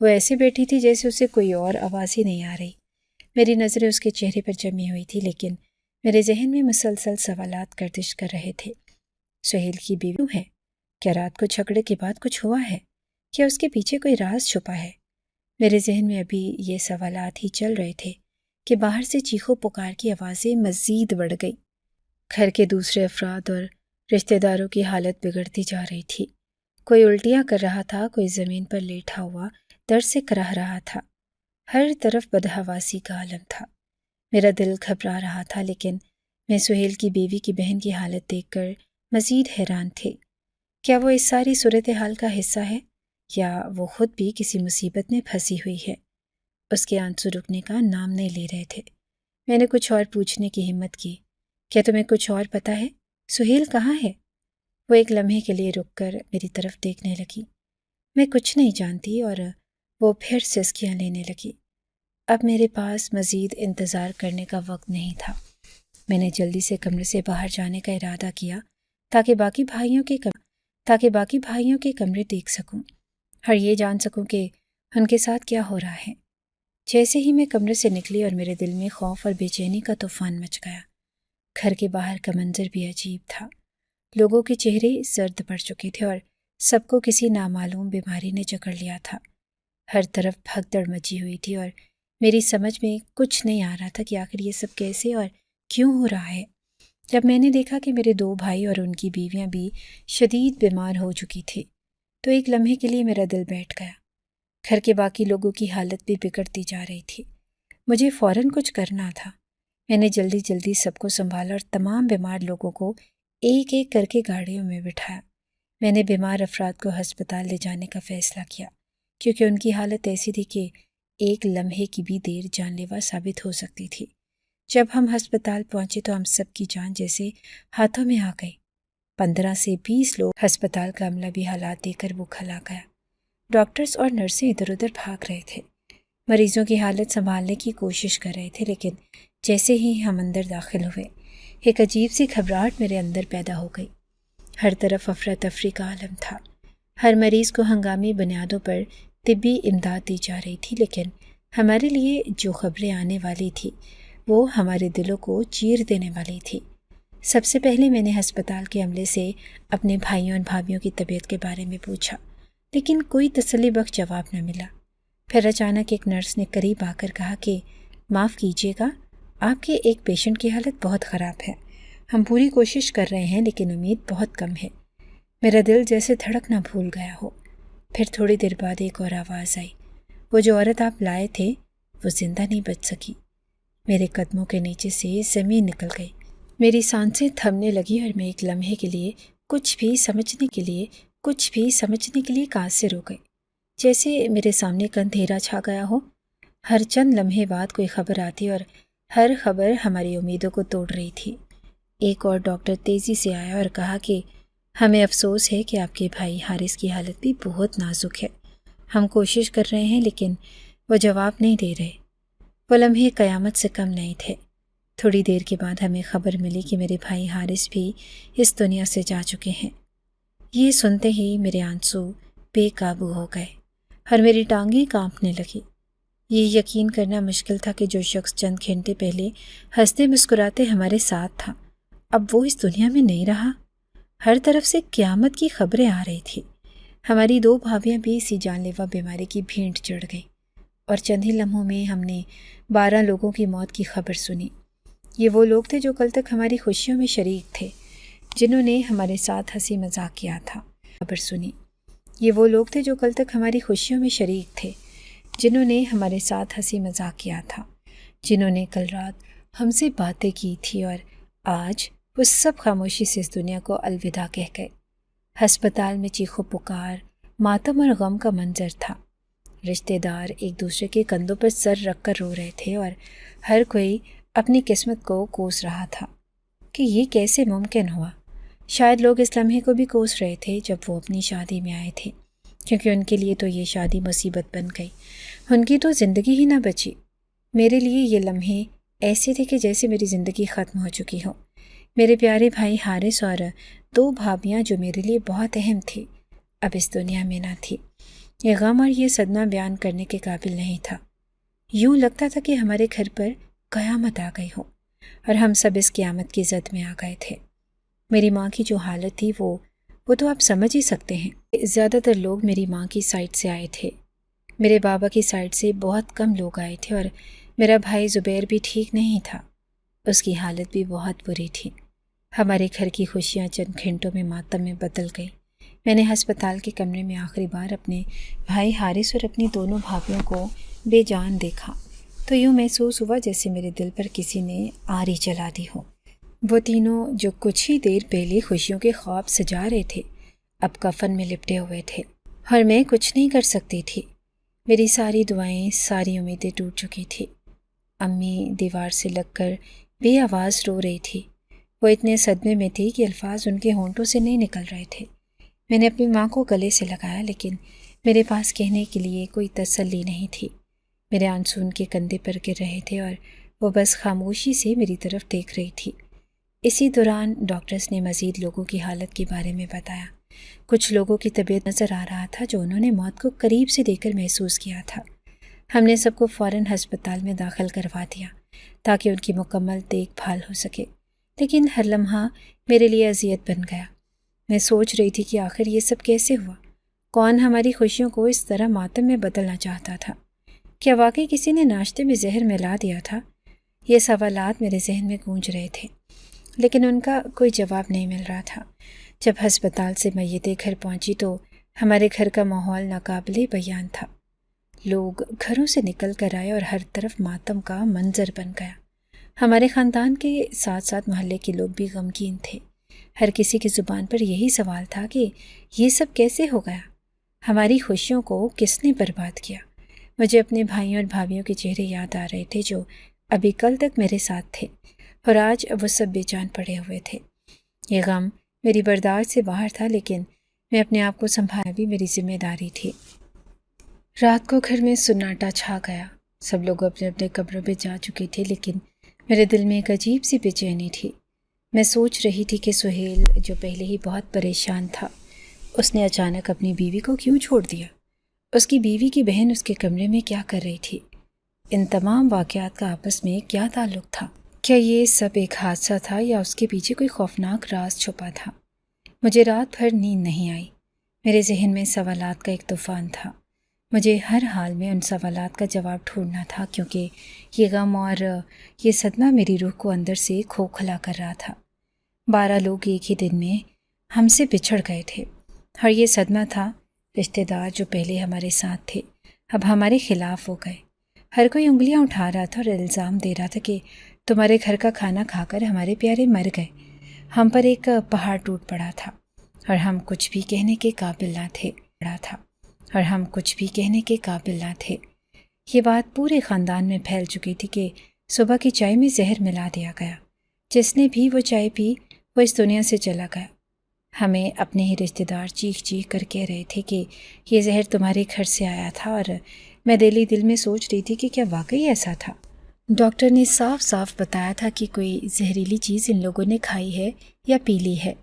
وہ ایسے بیٹھی تھی جیسے اسے کوئی اور آواز ہی نہیں آ رہی۔ میری نظریں اس کے چہرے پر جمی ہوئی تھی، لیکن میرے ذہن میں مسلسل سوالات گردش کر رہے تھے۔ سہیل کی بیوی ہے؟ کیا رات کو جھگڑے کے بعد کچھ ہوا ہے؟ کیا اس کے پیچھے کوئی راز چھپا ہے؟ میرے ذہن میں ابھی یہ سوالات ہی چل رہے تھے کہ باہر سے چیخو پکار کی آوازیں مزید بڑھ گئی۔ گھر کے دوسرے افراد اور رشتہ داروں کی حالت بگڑتی جا رہی تھی۔ کوئی الٹیاں کر رہا تھا، کوئی زمین پر لیٹا ہوا درد سے کراہ رہا تھا۔ ہر طرف بدحواسی کا عالم تھا۔ میرا دل گھبرا رہا تھا، لیکن میں سہیل کی بیوی کی بہن کی حالت دیکھ کر مزید حیران تھی۔ کیا وہ اس ساری صورتحال کا حصہ ہے، یا وہ خود بھی کسی مصیبت میں پھنسی ہوئی ہے؟ اس کے آنسو رکنے کا نام نہیں لے رہے تھے۔ میں نے کچھ اور پوچھنے کی ہمت کی۔ کیا تمہیں کچھ اور پتہ ہے؟ سہیل کہاں ہے؟ وہ ایک لمحے کے لیے رک کر میری طرف دیکھنے لگی۔ میں کچھ نہیں جانتی، اور وہ پھر سسکیاں لینے لگی۔ اب میرے پاس مزید انتظار کرنے کا وقت نہیں تھا۔ میں نے جلدی سے کمرے سے باہر جانے کا ارادہ کیا تاکہ باقی بھائیوں کے کمرے دیکھ سکوں اور یہ جان سکوں کہ ان کے ساتھ کیا ہو رہا ہے۔ جیسے ہی میں کمرے سے نکلی اور میرے دل میں خوف اور بے چینی کا طوفان مچ گیا۔ گھر کے باہر کا منظر بھی عجیب تھا۔ لوگوں کے چہرے زرد پڑ چکے تھے اور سب کو کسی نامعلوم بیماری نے جکڑ لیا تھا۔ ہر طرف بھگدڑ مچی ہوئی تھی اور میری سمجھ میں کچھ نہیں آ رہا تھا کہ آخر یہ سب کیسے اور کیوں ہو رہا ہے۔ جب میں نے دیکھا کہ میرے 2 بھائی اور ان کی بیویاں بھی شدید بیمار ہو چکی تھی، تو ایک لمحے کے لیے میرا دل بیٹھ گیا۔ گھر کے باقی لوگوں کی حالت بھی بگڑتی جا رہی تھی۔ مجھے فوراً کچھ کرنا تھا۔ میں نے جلدی سب کو سنبھالا اور تمام بیمار لوگوں کو ایک ایک کر کے گاڑیوں میں بٹھایا۔ میں نے بیمار افراد کو ہسپتال لے جانے کا فیصلہ کیا، کیونکہ ان کی حالت ایسی تھی کہ ایک لمحے کی بھی دیر جان لیوا ثابت ہو سکتی تھی۔ جب ہم ہسپتال پہنچے تو ہم سب کی جان جیسے ہاتھوں میں آ گئی۔ 15 سے 20 لوگ ہسپتال کا عملہ بھی حالات دیکھ کر وہ کھلا گیا۔ ڈاکٹرز اور نرسیں ادھر ادھر بھاگ رہے تھے، مریضوں کی حالت سنبھالنے کی کوشش کر رہے تھے، لیکن جیسے ہی ہم اندر داخل ہوئے، ایک عجیب سی گھبراہٹ میرے اندر پیدا ہو گئی۔ ہر طرف افراتفری کا عالم تھا۔ ہر مریض کو ہنگامی بنیادوں پر طبی امداد دی جا رہی تھی، لیکن ہمارے لیے جو خبریں آنے والی تھی وہ ہمارے دلوں کو چیر دینے والی تھی۔ سب سے پہلے میں نے ہسپتال کے عملے سے اپنے بھائیوں اور بھابھیوں کی طبیعت کے بارے میں پوچھا، لیکن کوئی تسلی بخش جواب نہ ملا۔ پھر اچانک ایک نرس نے قریب آ کر کہا کہ معاف کیجیے گا، آپ کے ایک پیشنٹ کی حالت بہت خراب ہے۔ ہم پوری کوشش کر رہے ہیں، لیکن امید بہت کم ہے۔ میرا دل جیسے دھڑکنا بھول گیا ہو۔ پھر تھوڑی دیر بعد ایک اور آواز آئی، وہ جو عورت آپ لائے تھے وہ زندہ نہیں بچ سکی۔ میرے قدموں کے نیچے سے زمین نکل گئی۔ میری سانسیں تھمنے لگی اور میں ایک لمحے کے لیے کچھ بھی سمجھنے کے لیے کاج سے رو گئی، جیسے میرے سامنے ایک اندھیرا چھا گیا ہو۔ ہر چند لمحے بعد کوئی خبر آتی اور ہر خبر ہماری امیدوں کو توڑ رہی تھی۔ ایک اور ڈاکٹر تیزی سے آیا اور کہا کہ ہمیں افسوس ہے کہ آپ کے بھائی حارث کی حالت بھی بہت نازک ہے۔ ہم کوشش کر رہے ہیں، لیکن وہ جواب نہیں دے رہے۔ وہ لمحے قیامت سے کم نہیں تھے۔ تھوڑی دیر کے بعد ہمیں خبر ملی کہ میرے بھائی حارث بھی اس دنیا سے جا چکے ہیں۔ یہ سنتے ہی میرے آنسو بے قابو ہو گئے اور میری ٹانگیں کانپنے لگی۔ یہ یقین کرنا مشکل تھا کہ جو شخص چند گھنٹے پہلے ہنستے مسکراتے ہمارے ساتھ تھا، اب وہ اس دنیا میں نہیں رہا۔ ہر طرف سے قیامت کی خبریں آ رہی تھی۔ ہماری 2 بھابھیاں بھی اسی جان لیوا بیماری کی بھینٹ چڑھ گئی، اور چند ہی لمحوں میں ہم نے 12 لوگوں کی موت کی خبر سنی۔ یہ وہ لوگ تھے جو کل تک ہماری خوشیوں میں شریک تھے، جنہوں نے ہمارے ساتھ ہنسی مذاق کیا تھا۔ یہ وہ لوگ تھے جو کل تک ہماری خوشیوں میں شریک تھے، جنہوں نے ہمارے ساتھ ہنسی مذاق کیا تھا، جنہوں نے کل رات ہم سے باتیں کی تھی، اور آج وہ سب خاموشی سے اس دنیا کو الوداع کہہ گئے۔ ہسپتال میں چیخو پکار، ماتم اور غم کا منظر تھا۔ رشتہ دار ایک دوسرے کے کندھوں پر سر رکھ کر رو رہے تھے، اور ہر کوئی اپنی قسمت کو کوس رہا تھا کہ یہ کیسے ممکن ہوا۔ شاید لوگ اس لمحے کو بھی کوس رہے تھے جب وہ اپنی شادی میں آئے تھے، کیونکہ ان کے لیے تو یہ شادی مصیبت بن گئی، ان کی تو زندگی ہی نہ بچی۔ میرے لیے یہ لمحے ایسے تھے کہ جیسے میری زندگی ختم ہو چکی ہو۔ میرے پیارے بھائی حارث اور 2 بھابھیاں جو میرے لیے بہت اہم تھی، اب اس دنیا میں نہ تھی۔ یہ غم اور یہ صدمہ بیان کرنے کے قابل نہیں تھا۔ یوں لگتا تھا کہ ہمارے گھر پر قیامت آ گئی ہو اور ہم سب اس قیامت کی زد میں آ گئے تھے۔ میری ماں کی جو حالت تھی وہ تو آپ سمجھ ہی سکتے ہیں۔ زیادہ تر لوگ میری ماں کی سائڈ سے آئے تھے، میرے بابا کی سائڈ سے بہت کم لوگ آئے تھے، اور میرا بھائی زبیر بھی ٹھیک نہیں تھا، اس کی حالت بھی بہت بری تھی۔ ہمارے گھر کی خوشیاں چند گھنٹوں میں ماتم میں بدل گئی۔ میں نے ہسپتال کے کمرے میں آخری بار اپنے بھائی حارث اور اپنی دونوں بھابھیوں کو بے جان دیکھا تو یوں محسوس ہوا جیسے میرے دل پر کسی نے آری چلا دی ہو۔ وہ تینوں جو کچھ ہی دیر پہلے خوشیوں کے خواب سجا رہے تھے اب کفن میں لپٹے ہوئے تھے، اور میں کچھ نہیں کر سکتی تھی۔ میری ساری دعائیں، ساری امیدیں ٹوٹ چکی تھی۔ امی دیوار سے لگ کر بے آواز رو رہی تھی۔ وہ اتنے صدمے میں تھی کہ الفاظ ان کے ہونٹوں سے نہیں نکل رہے تھے۔ میں نے اپنی ماں کو گلے سے لگایا، لیکن میرے پاس کہنے کے لیے کوئی تسلی نہیں تھی۔ میرے آنسو ان کے کندھے پر گر رہے تھے اور وہ بس خاموشی سے میری طرف دیکھ رہی تھی۔ اسی دوران ڈاکٹرز نے مزید لوگوں کی حالت کے بارے میں بتایا۔ کچھ لوگوں کی طبیعت نظر آ رہا تھا جو انہوں نے موت کو قریب سے دیکھ کر محسوس کیا تھا۔ ہم نے سب کو فوراً ہسپتال میں داخل کروا دیا تاکہ ان کی مکمل دیکھ بھال ہو سکے، لیکن ہر لمحہ میرے لیے اذیت بن گیا۔ میں سوچ رہی تھی کہ آخر یہ سب کیسے ہوا؟ کون ہماری خوشیوں کو اس طرح ماتم میں بدلنا چاہتا تھا؟ کیا واقعی کسی نے ناشتے میں زہر ملا دیا تھا؟ یہ سوالات میرے ذہن میں گونج رہے تھے، لیکن ان کا کوئی جواب نہیں مل رہا تھا۔ جب ہسپتال سے میتیں گھر پہنچی تو ہمارے گھر کا ماحول ناقابل بیان تھا۔ لوگ گھروں سے نکل کر آئے اور ہر طرف ماتم کا منظر بن گیا۔ ہمارے خاندان کے ساتھ ساتھ محلے کے لوگ بھی غمگین تھے۔ ہر کسی کی زبان پر یہی سوال تھا کہ یہ سب کیسے ہو گیا؟ ہماری خوشیوں کو کس نے برباد کیا؟ مجھے اپنے بھائیوں اور بھابھیوں کے چہرے یاد آ رہے تھے جو ابھی کل تک میرے ساتھ تھے، اور آج وہ سب بے جان پڑے ہوئے تھے۔ یہ غم میری برداشت سے باہر تھا، لیکن میں اپنے آپ کو سنبھالنا بھی میری ذمہ داری تھی۔ رات کو گھر میں سناٹا چھا گیا۔ سب لوگ اپنے اپنے قبروں پہ جا چکے تھے، لیکن میرے دل میں ایک عجیب سی بے چینی تھی۔ میں سوچ رہی تھی کہ سہیل جو پہلے ہی بہت پریشان تھا، اس نے اچانک اپنی بیوی کو کیوں چھوڑ دیا؟ اس کی بیوی کی بہن اس کے کمرے میں کیا کر رہی تھی؟ ان تمام واقعات کا آپس میں کیا تعلق تھا؟ کیا یہ سب ایک حادثہ تھا یا اس کے پیچھے کوئی خوفناک راز چھپا تھا؟ مجھے رات بھر نیند نہیں آئی۔ میرے ذہن میں سوالات کا ایک طوفان تھا۔ مجھے ہر حال میں ان سوالات کا جواب ڈھونڈنا تھا، کیونکہ یہ غم اور یہ صدمہ میری روح کو اندر سے کھوکھلا کر رہا تھا۔ 12 لوگ ایک ہی دن میں ہم سے بچھڑ گئے تھے، اور یہ صدمہ تھا رشتہ دار جو پہلے ہمارے ساتھ تھے اب ہمارے خلاف ہو گئے۔ ہر کوئی انگلیاں اٹھا رہا تھا اور الزام دے رہا تھا کہ تمہارے گھر کا کھانا کھا کر ہمارے پیارے مر گئے۔ ہم پر ایک پہاڑ ٹوٹ پڑا تھا اور ہم کچھ بھی کہنے کے قابل نہ تھے۔ یہ بات پورے خاندان میں پھیل چکی تھی کہ صبح کی چائے میں زہر ملا دیا گیا۔ جس نے بھی وہ چائے پی وہ اس دنیا سے چلا گیا۔ ہمیں اپنے ہی رشتہ دار چیخ چیخ کر کہہ رہے تھے کہ یہ زہر تمہارے گھر سے آیا تھا، اور میں دل میں سوچ رہی تھی کہ کیا واقعی ایسا تھا؟ ڈاکٹر نے صاف صاف بتایا تھا کہ کوئی زہریلی چیز ان لوگوں نے کھائی ہے یا پی لی ہے،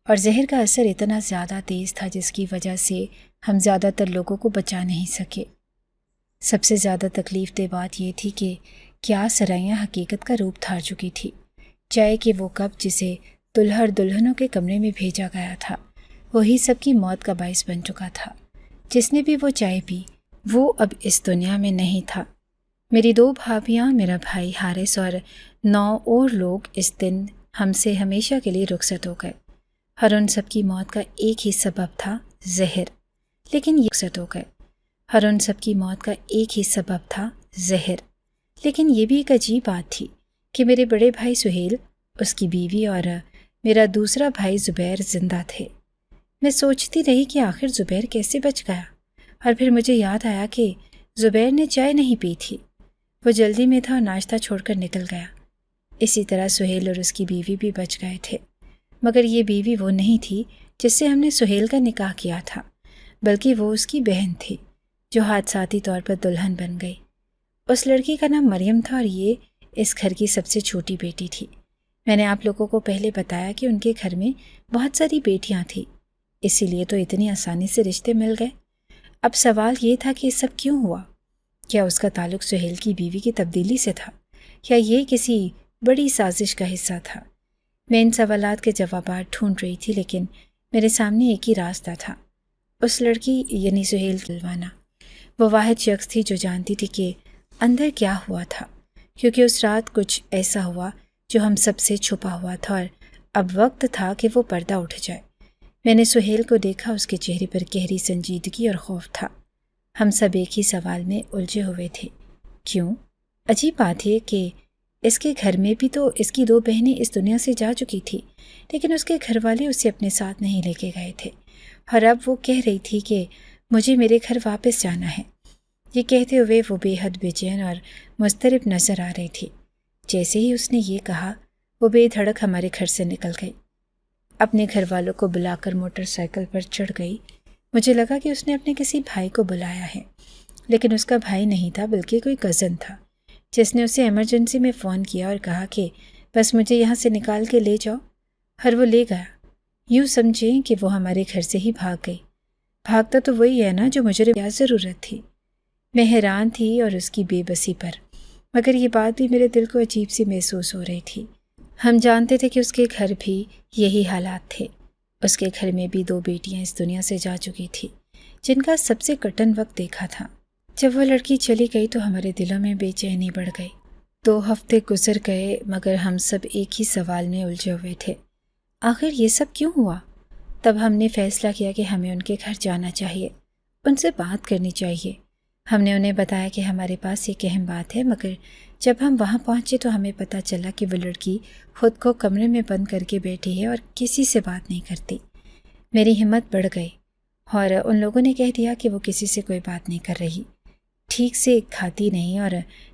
اور زہر کا اثر اتنا زیادہ تیز تھا جس کی وجہ سے ہم زیادہ تر لوگوں کو بچا نہیں سکے۔ سب سے زیادہ تکلیف دہ بات یہ تھی کہ کیا سرائیاں حقیقت کا روپ دھار چکی تھی۔ چائے کے وہ کپ جسے دلہر دلہنوں کے کمرے میں بھیجا گیا تھا، وہی سب کی موت کا باعث بن چکا تھا۔ جس نے بھی وہ چائے پی وہ اب اس دنیا میں نہیں تھا۔ میری 2 بھابھیاں، میرا بھائی حارث اور 9 اور لوگ اس دن ہم سے ہمیشہ کے لیے رخصت ہو گئے، اور ان سب کی موت کا ایک ہی سبب تھا زہر۔ لیکن یہ بھی ایک عجیب بات تھی کہ میرے بڑے بھائی سہیل، اس کی بیوی اور میرا دوسرا بھائی زبیر زندہ تھے۔ میں سوچتی رہی کہ آخر زبیر کیسے بچ گیا، اور پھر مجھے یاد آیا کہ زبیر نے چائے نہیں پی تھی، وہ جلدی میں تھا اور ناشتہ چھوڑ کر نکل گیا۔ اسی طرح سہیل اور اس کی بیوی بھی بچ گئے تھے، مگر یہ بیوی وہ نہیں تھی جس سے ہم نے سہیل کا نکاح کیا تھا، بلکہ وہ اس کی بہن تھی جو حادثاتی طور پر دلہن بن گئی۔ اس لڑکی کا نام مریم تھا اور یہ اس گھر کی سب سے چھوٹی بیٹی تھی۔ میں نے آپ لوگوں کو پہلے بتایا کہ ان کے گھر میں بہت ساری بیٹیاں تھیں، اسی لیے تو اتنی آسانی سے رشتے مل گئے۔ اب سوال یہ تھا کہ یہ سب کیوں ہوا؟ کیا اس کا تعلق سہیل کی بیوی کی تبدیلی سے تھا یا یہ کسی بڑی سازش کا حصہ تھا؟ میں ان سوالات کے جوابات ڈھونڈ رہی تھی، لیکن میرے سامنے ایک ہی راستہ تھا۔ اس لڑکی یعنی سہیل رضوانہ وہ واحد شخص تھی جو جانتی تھی کہ اندر کیا ہوا تھا، کیونکہ اس رات کچھ ایسا ہوا جو ہم سب سے چھپا ہوا تھا اور اب وقت تھا کہ وہ پردہ اٹھ جائے۔ میں نے سہیل کو دیکھا، اس کے چہرے پر گہری سنجیدگی اور خوف تھا۔ ہم سب ایک ہی سوال میں الجھے ہوئے تھے، کیوں؟ عجیب بات ہے کہ اس کے گھر میں بھی تو اس کی 2 بہنیں اس دنیا سے جا چکی تھی، لیکن اس کے گھر والے اسے اپنے ساتھ نہیں لے کے گئے تھے، اور اب وہ کہہ رہی تھی کہ مجھے میرے گھر واپس جانا ہے۔ یہ کہتے ہوئے وہ بے حد بے چین اور مضطرب نظر آ رہی تھی۔ جیسے ہی اس نے یہ کہا، وہ بے دھڑک ہمارے گھر سے نکل گئی، اپنے گھر والوں کو بلا کر موٹر سائیکل پر چڑھ گئی۔ مجھے لگا کہ اس نے اپنے کسی بھائی کو بلایا ہے، لیکن اس کا بھائی نہیں تھا بلکہ کوئی کزن تھا، جس نے اسے ایمرجنسی میں فون کیا اور کہا کہ بس مجھے یہاں سے نکال کے لے جاؤ، اور وہ لے گیا۔ یوں سمجھیں کہ وہ ہمارے گھر سے ہی بھاگ گئی۔ بھاگتا تو وہی ہے نا جو مجھے کیا ضرورت تھی۔ میں حیران تھی اور اس کی بے بسی پر، مگر یہ بات بھی میرے دل کو عجیب سی محسوس ہو رہی تھی۔ ہم جانتے تھے کہ اس کے گھر بھی یہی حالات تھے۔ اس کے گھر میں بھی 2 بیٹیاں اس دنیا سے جا چکی تھی، جن کا سب سے کٹن وقت دیکھا تھا۔ جب وہ لڑکی چلی گئی تو ہمارے دلوں میں بے چینی بڑھ گئی۔ 2 ہفتے گزر گئے، مگر ہم سب ایک ہی سوال میں الجھے ہوئے تھے، آخر یہ سب کیوں ہوا؟ تب ہم نے فیصلہ کیا کہ ہمیں ان کے گھر جانا چاہیے، ان سے بات کرنی چاہیے۔ ہم نے انہیں بتایا کہ ہمارے پاس ایک اہم بات ہے، مگر جب ہم وہاں پہنچے تو ہمیں پتہ چلا کہ وہ لڑکی خود کو کمرے میں بند کر کے بیٹھی ہے اور کسی سے بات نہیں کرتی۔ میری ہمت بڑھ گئی اور ان لوگوں نے کہہ دیا کہ وہ کسی سے کوئی بات نہیں کر رہی، ٹھیک سے کھاتی نہیں اور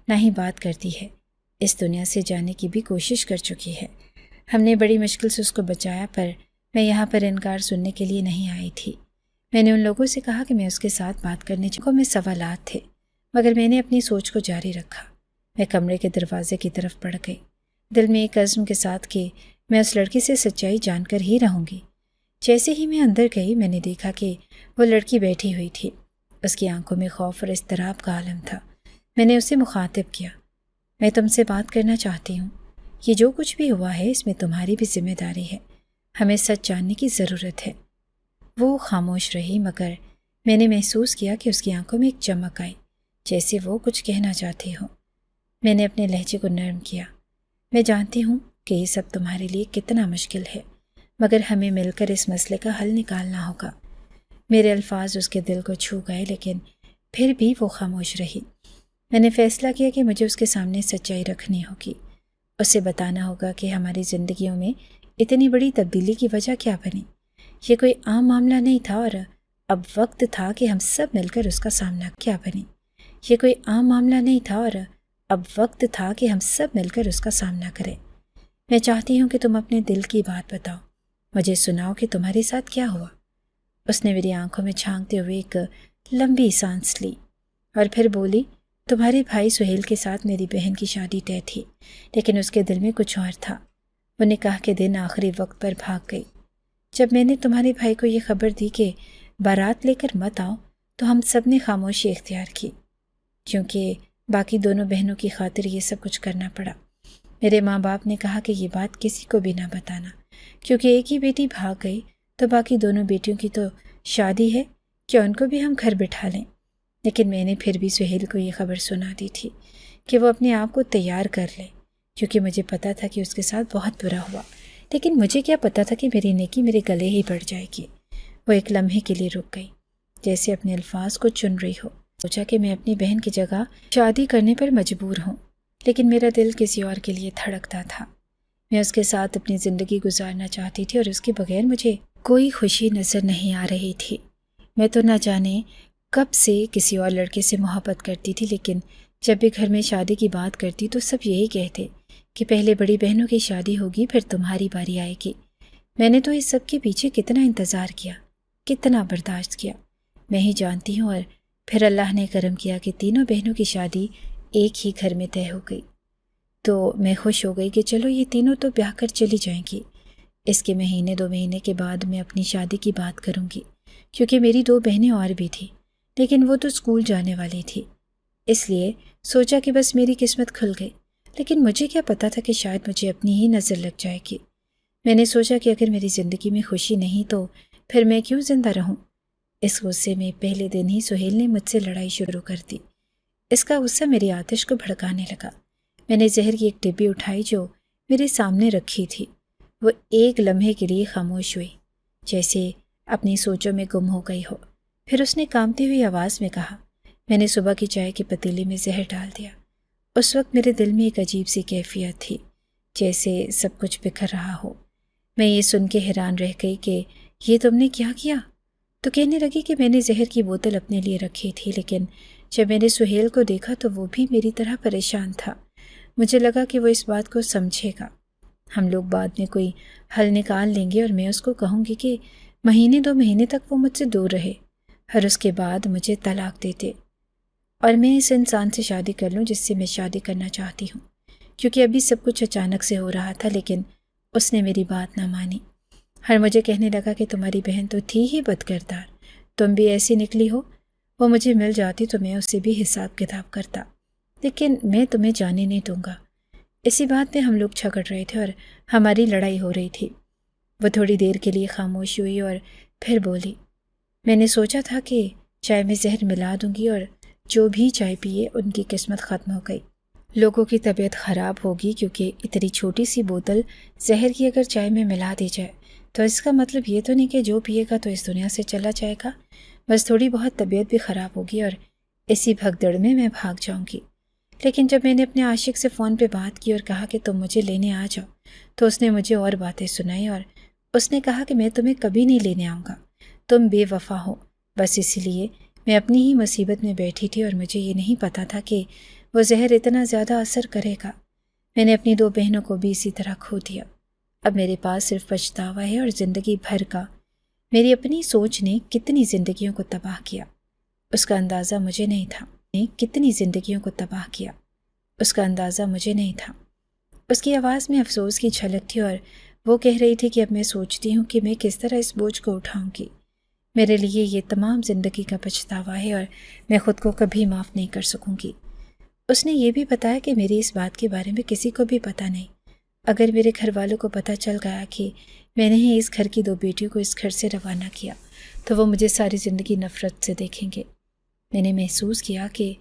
نہ ہی بات کرتی ہے، اس دنیا سے جانے کی بھی کوشش کر چکی ہے۔ ہم نے بڑی مشکل سے اس کو بچایا، پر میں یہاں پر انکار سننے کے لیے نہیں آئی تھی۔ میں نے ان لوگوں سے کہا کہ میں اس کے ساتھ بات کرنے کو میں سوالات تھے، مگر میں نے اپنی سوچ کو جاری رکھا۔ میں کمرے کے دروازے کی طرف بڑھ گئی، دل میں ایک عزم کے ساتھ کہ میں اس لڑکی سے سچائی جان کر ہی رہوں گی۔ جیسے ہی میں اندر گئی، میں نے دیکھا کہ وہ لڑکی بیٹھی ہوئی تھی، اس کی آنکھوں میں خوف اور اضطراب کا عالم تھا۔ میں نے اسے مخاطب کیا، میں تم سے بات کرنا چاہتی ہوں، یہ جو کچھ بھی ہوا ہے اس میں تمہاری بھی ذمہ داری ہے، ہمیں سچ جاننے کی ضرورت ہے۔ وہ خاموش رہی، مگر میں نے محسوس کیا کہ اس کی آنکھوں میں ایک چمک آئی، جیسے وہ کچھ کہنا چاہتی ہو۔ میں نے اپنے لہجے کو نرم کیا، میں جانتی ہوں کہ یہ سب تمہارے لیے کتنا مشکل ہے، مگر ہمیں مل کر اس مسئلے کا حل نکالنا ہوگا۔ میرے الفاظ اس کے دل کو چھو گئے، لیکن پھر بھی وہ خاموش رہی۔ میں نے فیصلہ کیا کہ مجھے اس کے سامنے سچائی رکھنی ہوگی، اسے بتانا ہوگا کہ ہماری زندگیوں میں اتنی بڑی تبدیلی کی وجہ کیا بنی۔ یہ کوئی عام معاملہ نہیں تھا اور اب وقت تھا کہ ہم سب مل کر اس کا سامنا کیا بنی۔ یہ کوئی عام معاملہ نہیں تھا اور اب وقت تھا کہ ہم سب مل کر اس کا سامنا کریں۔ میں چاہتی ہوں کہ تم اپنے دل کی بات بتاؤ، مجھے سناؤ کہ تمہارے ساتھ کیا ہوا۔ اس نے میری آنکھوں میں جھانکتے ہوئے ایک لمبی سانس لی اور پھر بولی، تمہارے بھائی سہیل کے ساتھ میری بہن کی شادی طے تھی، لیکن اس کے دل میں کچھ اور تھا۔ وہ نکاح کے دن آخری وقت پر بھاگ گئی۔ جب میں نے تمہارے بھائی کو یہ خبر دی کہ بارات لے کر مت آؤ تو ہم سب نے خاموشی اختیار کی، کیونکہ باقی دونوں بہنوں کی خاطر یہ سب کچھ کرنا پڑا۔ میرے ماں باپ نے کہا کہ یہ بات کسی کو بھی نہ بتانا، کیونکہ ایک ہی بیٹی بھاگ گئی تو باقی دونوں بیٹیوں کی تو شادی ہے کہ ان کو بھی ہم گھر بٹھا لیں۔ لیکن میں نے پھر بھی سہیل کو یہ خبر سنا دی تھی کہ وہ اپنے آپ کو تیار کر لے، کیونکہ مجھے پتا تھا کہ اس کے ساتھ بہت برا ہوا، لیکن مجھے کیا پتا تھا کہ میری نیکی میرے گلے ہی پڑ جائے گی۔ وہ ایک لمحے کے لیے رک گئی، جیسے اپنے الفاظ کو چن رہی ہو۔ سوچا کہ میں اپنی بہن کی جگہ شادی کرنے پر مجبور ہوں، لیکن میرا دل کسی اور کے لیے دھڑکتا تھا۔ میں اس کے ساتھ اپنی زندگی گزارنا چاہتی تھی اور اس کے بغیر مجھے کوئی خوشی نظر نہیں آ رہی تھی۔ میں تو نہ جانے کب سے کسی اور لڑکے سے محبت کرتی تھی، لیکن جب بھی گھر میں شادی کی بات کرتی تو سب یہی کہتے کہ پہلے بڑی بہنوں کی شادی ہوگی، پھر تمہاری باری آئے گی۔ میں نے تو اس سب کے پیچھے کتنا انتظار کیا، کتنا برداشت کیا، میں ہی جانتی ہوں، اور پھر اللہ نے کرم کیا کہ تینوں بہنوں کی شادی ایک ہی گھر میں طے ہو گئی۔ تو میں خوش ہو گئی کہ چلو یہ تینوں تو بیاہ کر چلی جائیں گی، اس کے مہینے 2 مہینے کے بعد میں اپنی شادی کی بات کروں گی، کیونکہ میری 2 بہنیں اور بھی تھیں لیکن وہ تو اسکول جانے والی تھی، اس لیے سوچا کہ بس میری قسمت کھل گئی۔ لیکن مجھے کیا پتا تھا کہ شاید مجھے اپنی ہی نظر لگ جائے گی۔ میں نے سوچا کہ اگر میری زندگی میں خوشی نہیں تو پھر میں کیوں زندہ رہوں۔ اس غصے میں پہلے دن ہی سہیل نے مجھ سے لڑائی شروع کر دی۔ اس کا غصہ میری آتش کو بھڑکانے لگا۔ میں نے زہر کی ایک ڈبی اٹھائی جو میرے سامنے رکھی تھی۔ وہ ایک لمحے کے لیے خاموش ہوئی، جیسے اپنی سوچوں میں گم ہو گئی ہو۔ پھر اس نے کانپتی ہوئی آواز میں کہا، میں نے صبح کی چائے کے پتیلے میں زہر ڈال دیا۔ اس وقت میرے دل میں ایک عجیب سی کیفیت تھی، جیسے سب کچھ بکھر رہا ہو۔ میں یہ سن کے حیران رہ گئی کہ یہ تم نے کیا کیا؟ تو کہنے لگی کہ میں نے زہر کی بوتل اپنے لیے رکھی تھی، لیکن جب میں نے سہیل کو دیکھا تو وہ بھی میری طرح پریشان تھا۔ مجھے لگا کہ وہ اس بات کو سمجھے گا۔ ہم لوگ بعد میں کوئی حل نکال لیں گے اور میں اس کو کہوں گی کہ مہینے 2 مہینے تک وہ مجھ سے دور رہے اور اس کے بعد مجھے طلاق دیتے اور میں اس انسان سے شادی کر لوں جس سے میں شادی کرنا چاہتی ہوں، کیونکہ ابھی سب کچھ اچانک سے ہو رہا تھا۔ لیکن اس نے میری بات نہ مانی اور مجھے کہنے لگا کہ تمہاری بہن تو تھی ہی بد کردار، تم بھی ایسی نکلی ہو۔ وہ مجھے مل جاتی تو میں اس سے بھی حساب کتاب کرتا، لیکن میں تمہیں جانے نہیں دوں گا۔ اسی بات میں ہم لوگ جھگڑ رہے تھے اور ہماری لڑائی ہو رہی تھی۔ وہ تھوڑی دیر کے لیے خاموش ہوئی اور پھر بولی، میں نے سوچا تھا کہ چائے میں زہر ملا دوں گی اور جو بھی چائے پیے ان کی قسمت ختم ہو گئی۔ لوگوں کی طبیعت خراب ہوگی کیونکہ اتنی چھوٹی سی بوتل زہر کی اگر چائے میں ملا دی جائے تو اس کا مطلب یہ تو نہیں کہ جو پیے گا تو اس دنیا سے چلا جائے گا، بس تھوڑی بہت طبیعت بھی خراب ہوگی اور اسی بھگدڑ میں بھاگ جاؤں گی۔ لیکن جب میں نے اپنے عاشق سے فون پہ بات کی اور کہا کہ تم مجھے لینے آ جاؤ تو اس نے مجھے اور باتیں سنائی اور اس نے کہا کہ میں تمہیں کبھی نہیں لینے آؤں گا، تم بے وفا ہو۔ بس اسی لیے میں اپنی ہی مصیبت میں بیٹھی تھی اور مجھے یہ نہیں پتا تھا کہ وہ زہر اتنا زیادہ اثر کرے گا۔ میں نے اپنی 2 بہنوں کو بھی اسی طرح کھو دیا۔ اب میرے پاس صرف پچھتاوا ہے اور زندگی بھر کا۔ میری اپنی سوچ نے کتنی زندگیوں کو تباہ کیا، اس کا اندازہ مجھے نہیں تھا۔ کتنی زندگیوں کو تباہ کیا، اس کا اندازہ مجھے نہیں تھا۔ اس کی آواز میں افسوس کی جھلک تھی اور وہ کہہ رہی تھی کہ اب میں سوچتی ہوں کہ میں کس طرح اس بوجھ کو اٹھاؤں گی۔ میرے لیے یہ تمام زندگی کا پچھتاوا ہے اور میں خود کو کبھی معاف نہیں کر سکوں گی۔ اس نے یہ بھی بتایا کہ میری اس بات کے بارے میں کسی کو بھی پتہ نہیں۔ اگر میرے گھر والوں کو پتہ چل گیا کہ میں نے ہی اس گھر کی 2 بیٹیوں کو اس گھر سے روانہ کیا تو وہ مجھے ساری زندگی نفرت سے دیکھیں گے۔ میں نے محسوس کیا کہ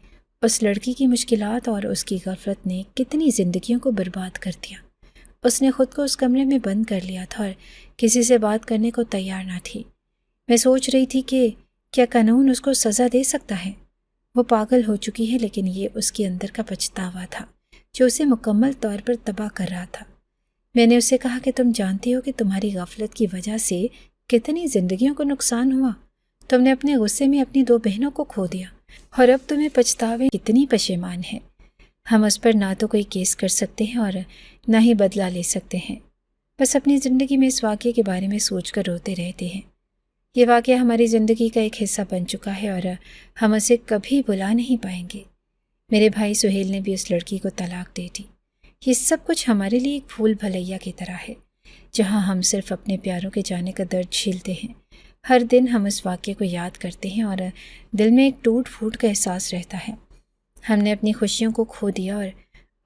اس لڑکی کی مشکلات اور اس کی غفلت نے کتنی زندگیوں کو برباد کر دیا۔ اس نے خود کو اس کمرے میں بند کر لیا تھا اور کسی سے بات کرنے کو تیار نہ تھی۔ میں سوچ رہی تھی کہ کیا قانون اس کو سزا دے سکتا ہے؟ وہ پاگل ہو چکی ہے، لیکن یہ اس کے اندر کا پچھتاوا تھا جو اسے مکمل طور پر تباہ کر رہا تھا۔ میں نے اسے کہا کہ تم جانتی ہو کہ تمہاری غفلت کی وجہ سے کتنی زندگیوں کو نقصان ہوا۔ تم نے اپنے غصے میں اپنی 2 بہنوں کو کھو دیا اور اب تمہیں پچھتاوے کتنی پشیمان ہے۔ ہم اس پر نہ تو کوئی کیس کر سکتے ہیں اور نہ ہی بدلہ لے سکتے ہیں، بس اپنی زندگی میں اس واقعے کے بارے میں سوچ کر روتے رہتے ہیں۔ یہ واقعہ ہماری زندگی کا ایک حصہ بن چکا ہے اور ہم اسے کبھی بھلا نہیں پائیں گے۔ میرے بھائی سہیل نے بھی اس لڑکی کو طلاق دے دی۔ یہ سب کچھ ہمارے لیے ایک پھول بھلیا کی طرح ہے، جہاں ہم صرف اپنے پیاروں کے جانے کا درد جھیلتے ہیں۔ ہر دن ہم اس واقعے کو یاد کرتے ہیں اور دل میں ایک ٹوٹ پھوٹ کا احساس رہتا ہے۔ ہم نے اپنی خوشیوں کو کھو دیا اور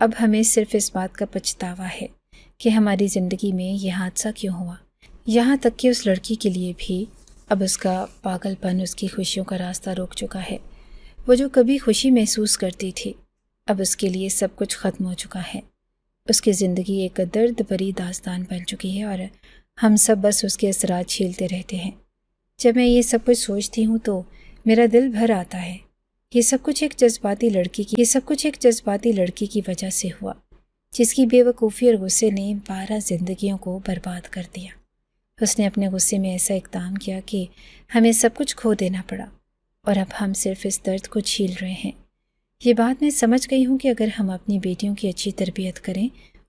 اب ہمیں صرف اس بات کا پچھتاوا ہے کہ ہماری زندگی میں یہ حادثہ کیوں ہوا۔ یہاں تک کہ اس لڑکی کے لیے بھی اب اس کا پاگل پن اس کی خوشیوں کا راستہ روک چکا ہے۔ وہ جو کبھی خوشی محسوس کرتی تھی، اب اس کے لیے سب کچھ ختم ہو چکا ہے۔ اس کی زندگی ایک درد بھری داستان بن چکی ہے اور ہم سب بس اس کے اثرات جھیلتے رہتے ہیں۔ جب میں یہ سب کچھ سوچتی ہوں تو میرا دل بھر آتا ہے۔ یہ سب کچھ ایک جذباتی لڑکی کی وجہ سے ہوا، جس کی بے وقوفی اور غصے نے 12 زندگیوں کو برباد کر دیا۔ اس نے اپنے غصے میں ایسا اقدام کیا کہ ہمیں سب کچھ کھو دینا پڑا اور اب ہم صرف اس درد کو جھیل رہے ہیں۔ یہ بات میں سمجھ گئی ہوں کہ اگر ہم اپنی بیٹیوں کی اچھی تربیت کریں،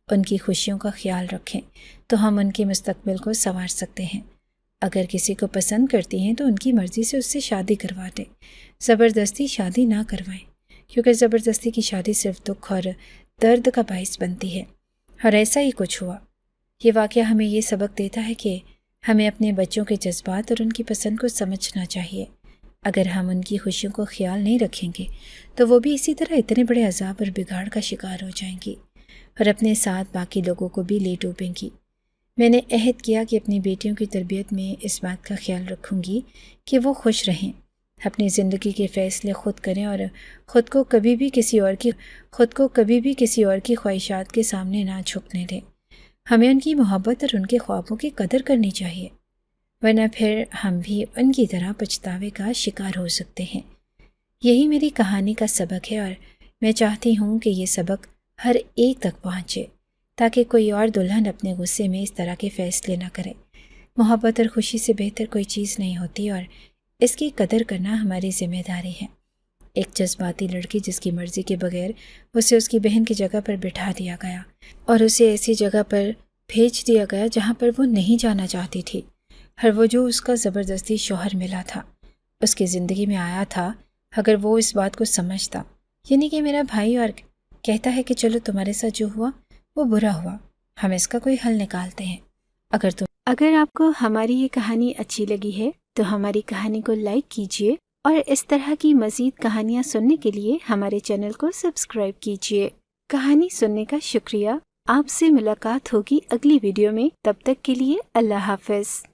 ان کی خوشیوں کا خیال رکھیں تو ہم ان کے مستقبل کو سنوار سکتے ہیں۔ اگر کسی کو پسند کرتی ہیں تو ان کی مرضی سے اس سے شادی کروا دیں، زبردستی شادی نہ کروائیں، کیونکہ زبردستی کی شادی صرف دکھ اور درد کا باعث بنتی ہے۔ اور ایسا ہی کچھ ہوا۔ یہ واقعہ ہمیں یہ سبق دیتا ہے کہ ہمیں اپنے بچوں کے جذبات اور ان کی پسند کو سمجھنا چاہیے۔ اگر ہم ان کی خوشیوں کو خیال نہیں رکھیں گے تو وہ بھی اسی طرح اتنے بڑے عذاب اور بگاڑ کا شکار ہو جائیں گی اور اپنے ساتھ باقی لوگوں کو بھی لے ڈوبیں گی۔ میں نے عہد کیا کہ اپنی بیٹیوں کی تربیت میں اس بات کا خیال رکھوں گی کہ وہ خوش رہیں، اپنی زندگی کے فیصلے خود کریں اور خود کو کبھی بھی کسی اور کی خواہشات کے سامنے نہ جھکنے دیں۔ ہمیں ان کی محبت اور ان کے خوابوں کی قدر کرنی چاہیے، ورنہ پھر ہم بھی ان کی طرح پچھتاوے کا شکار ہو سکتے ہیں۔ یہی میری کہانی کا سبق ہے اور میں چاہتی ہوں کہ یہ سبق ہر ایک تک پہنچے تاکہ کوئی اور دلہن اپنے غصے میں اس طرح کے فیصلے نہ کرے۔ محبت اور خوشی سے بہتر کوئی چیز نہیں ہوتی اور اس کی قدر کرنا ہماری ذمہ داری ہے۔ ایک جذباتی لڑکی جس کی مرضی کے بغیر اسے اس کی بہن کی جگہ پر بٹھا دیا گیا اور اسے ایسی جگہ پر بھیج دیا گیا جہاں پر وہ نہیں جانا چاہتی تھی۔ ہر وہ جو اس کا زبردستی شوہر ملا تھا، اس کی زندگی میں آیا تھا، اگر وہ اس بات کو سمجھتا، یعنی کہ میرا بھائی، اور کہتا ہے کہ چلو تمہارے ساتھ جو ہوا وہ برا ہوا، ہم اس کا کوئی حل نکالتے ہیں۔ اگر آپ کو ہماری یہ کہانی اچھی لگی ہے تو ہماری کہانی کو لائک کیجیے اور اس طرح کی مزید کہانیاں سننے کے لیے ہمارے چینل کو سبسکرائب کیجیے۔ کہانی سننے کا شکریہ۔ آپ سے ملاقات ہوگی اگلی ویڈیو میں، تب تک کے لیے اللہ حافظ۔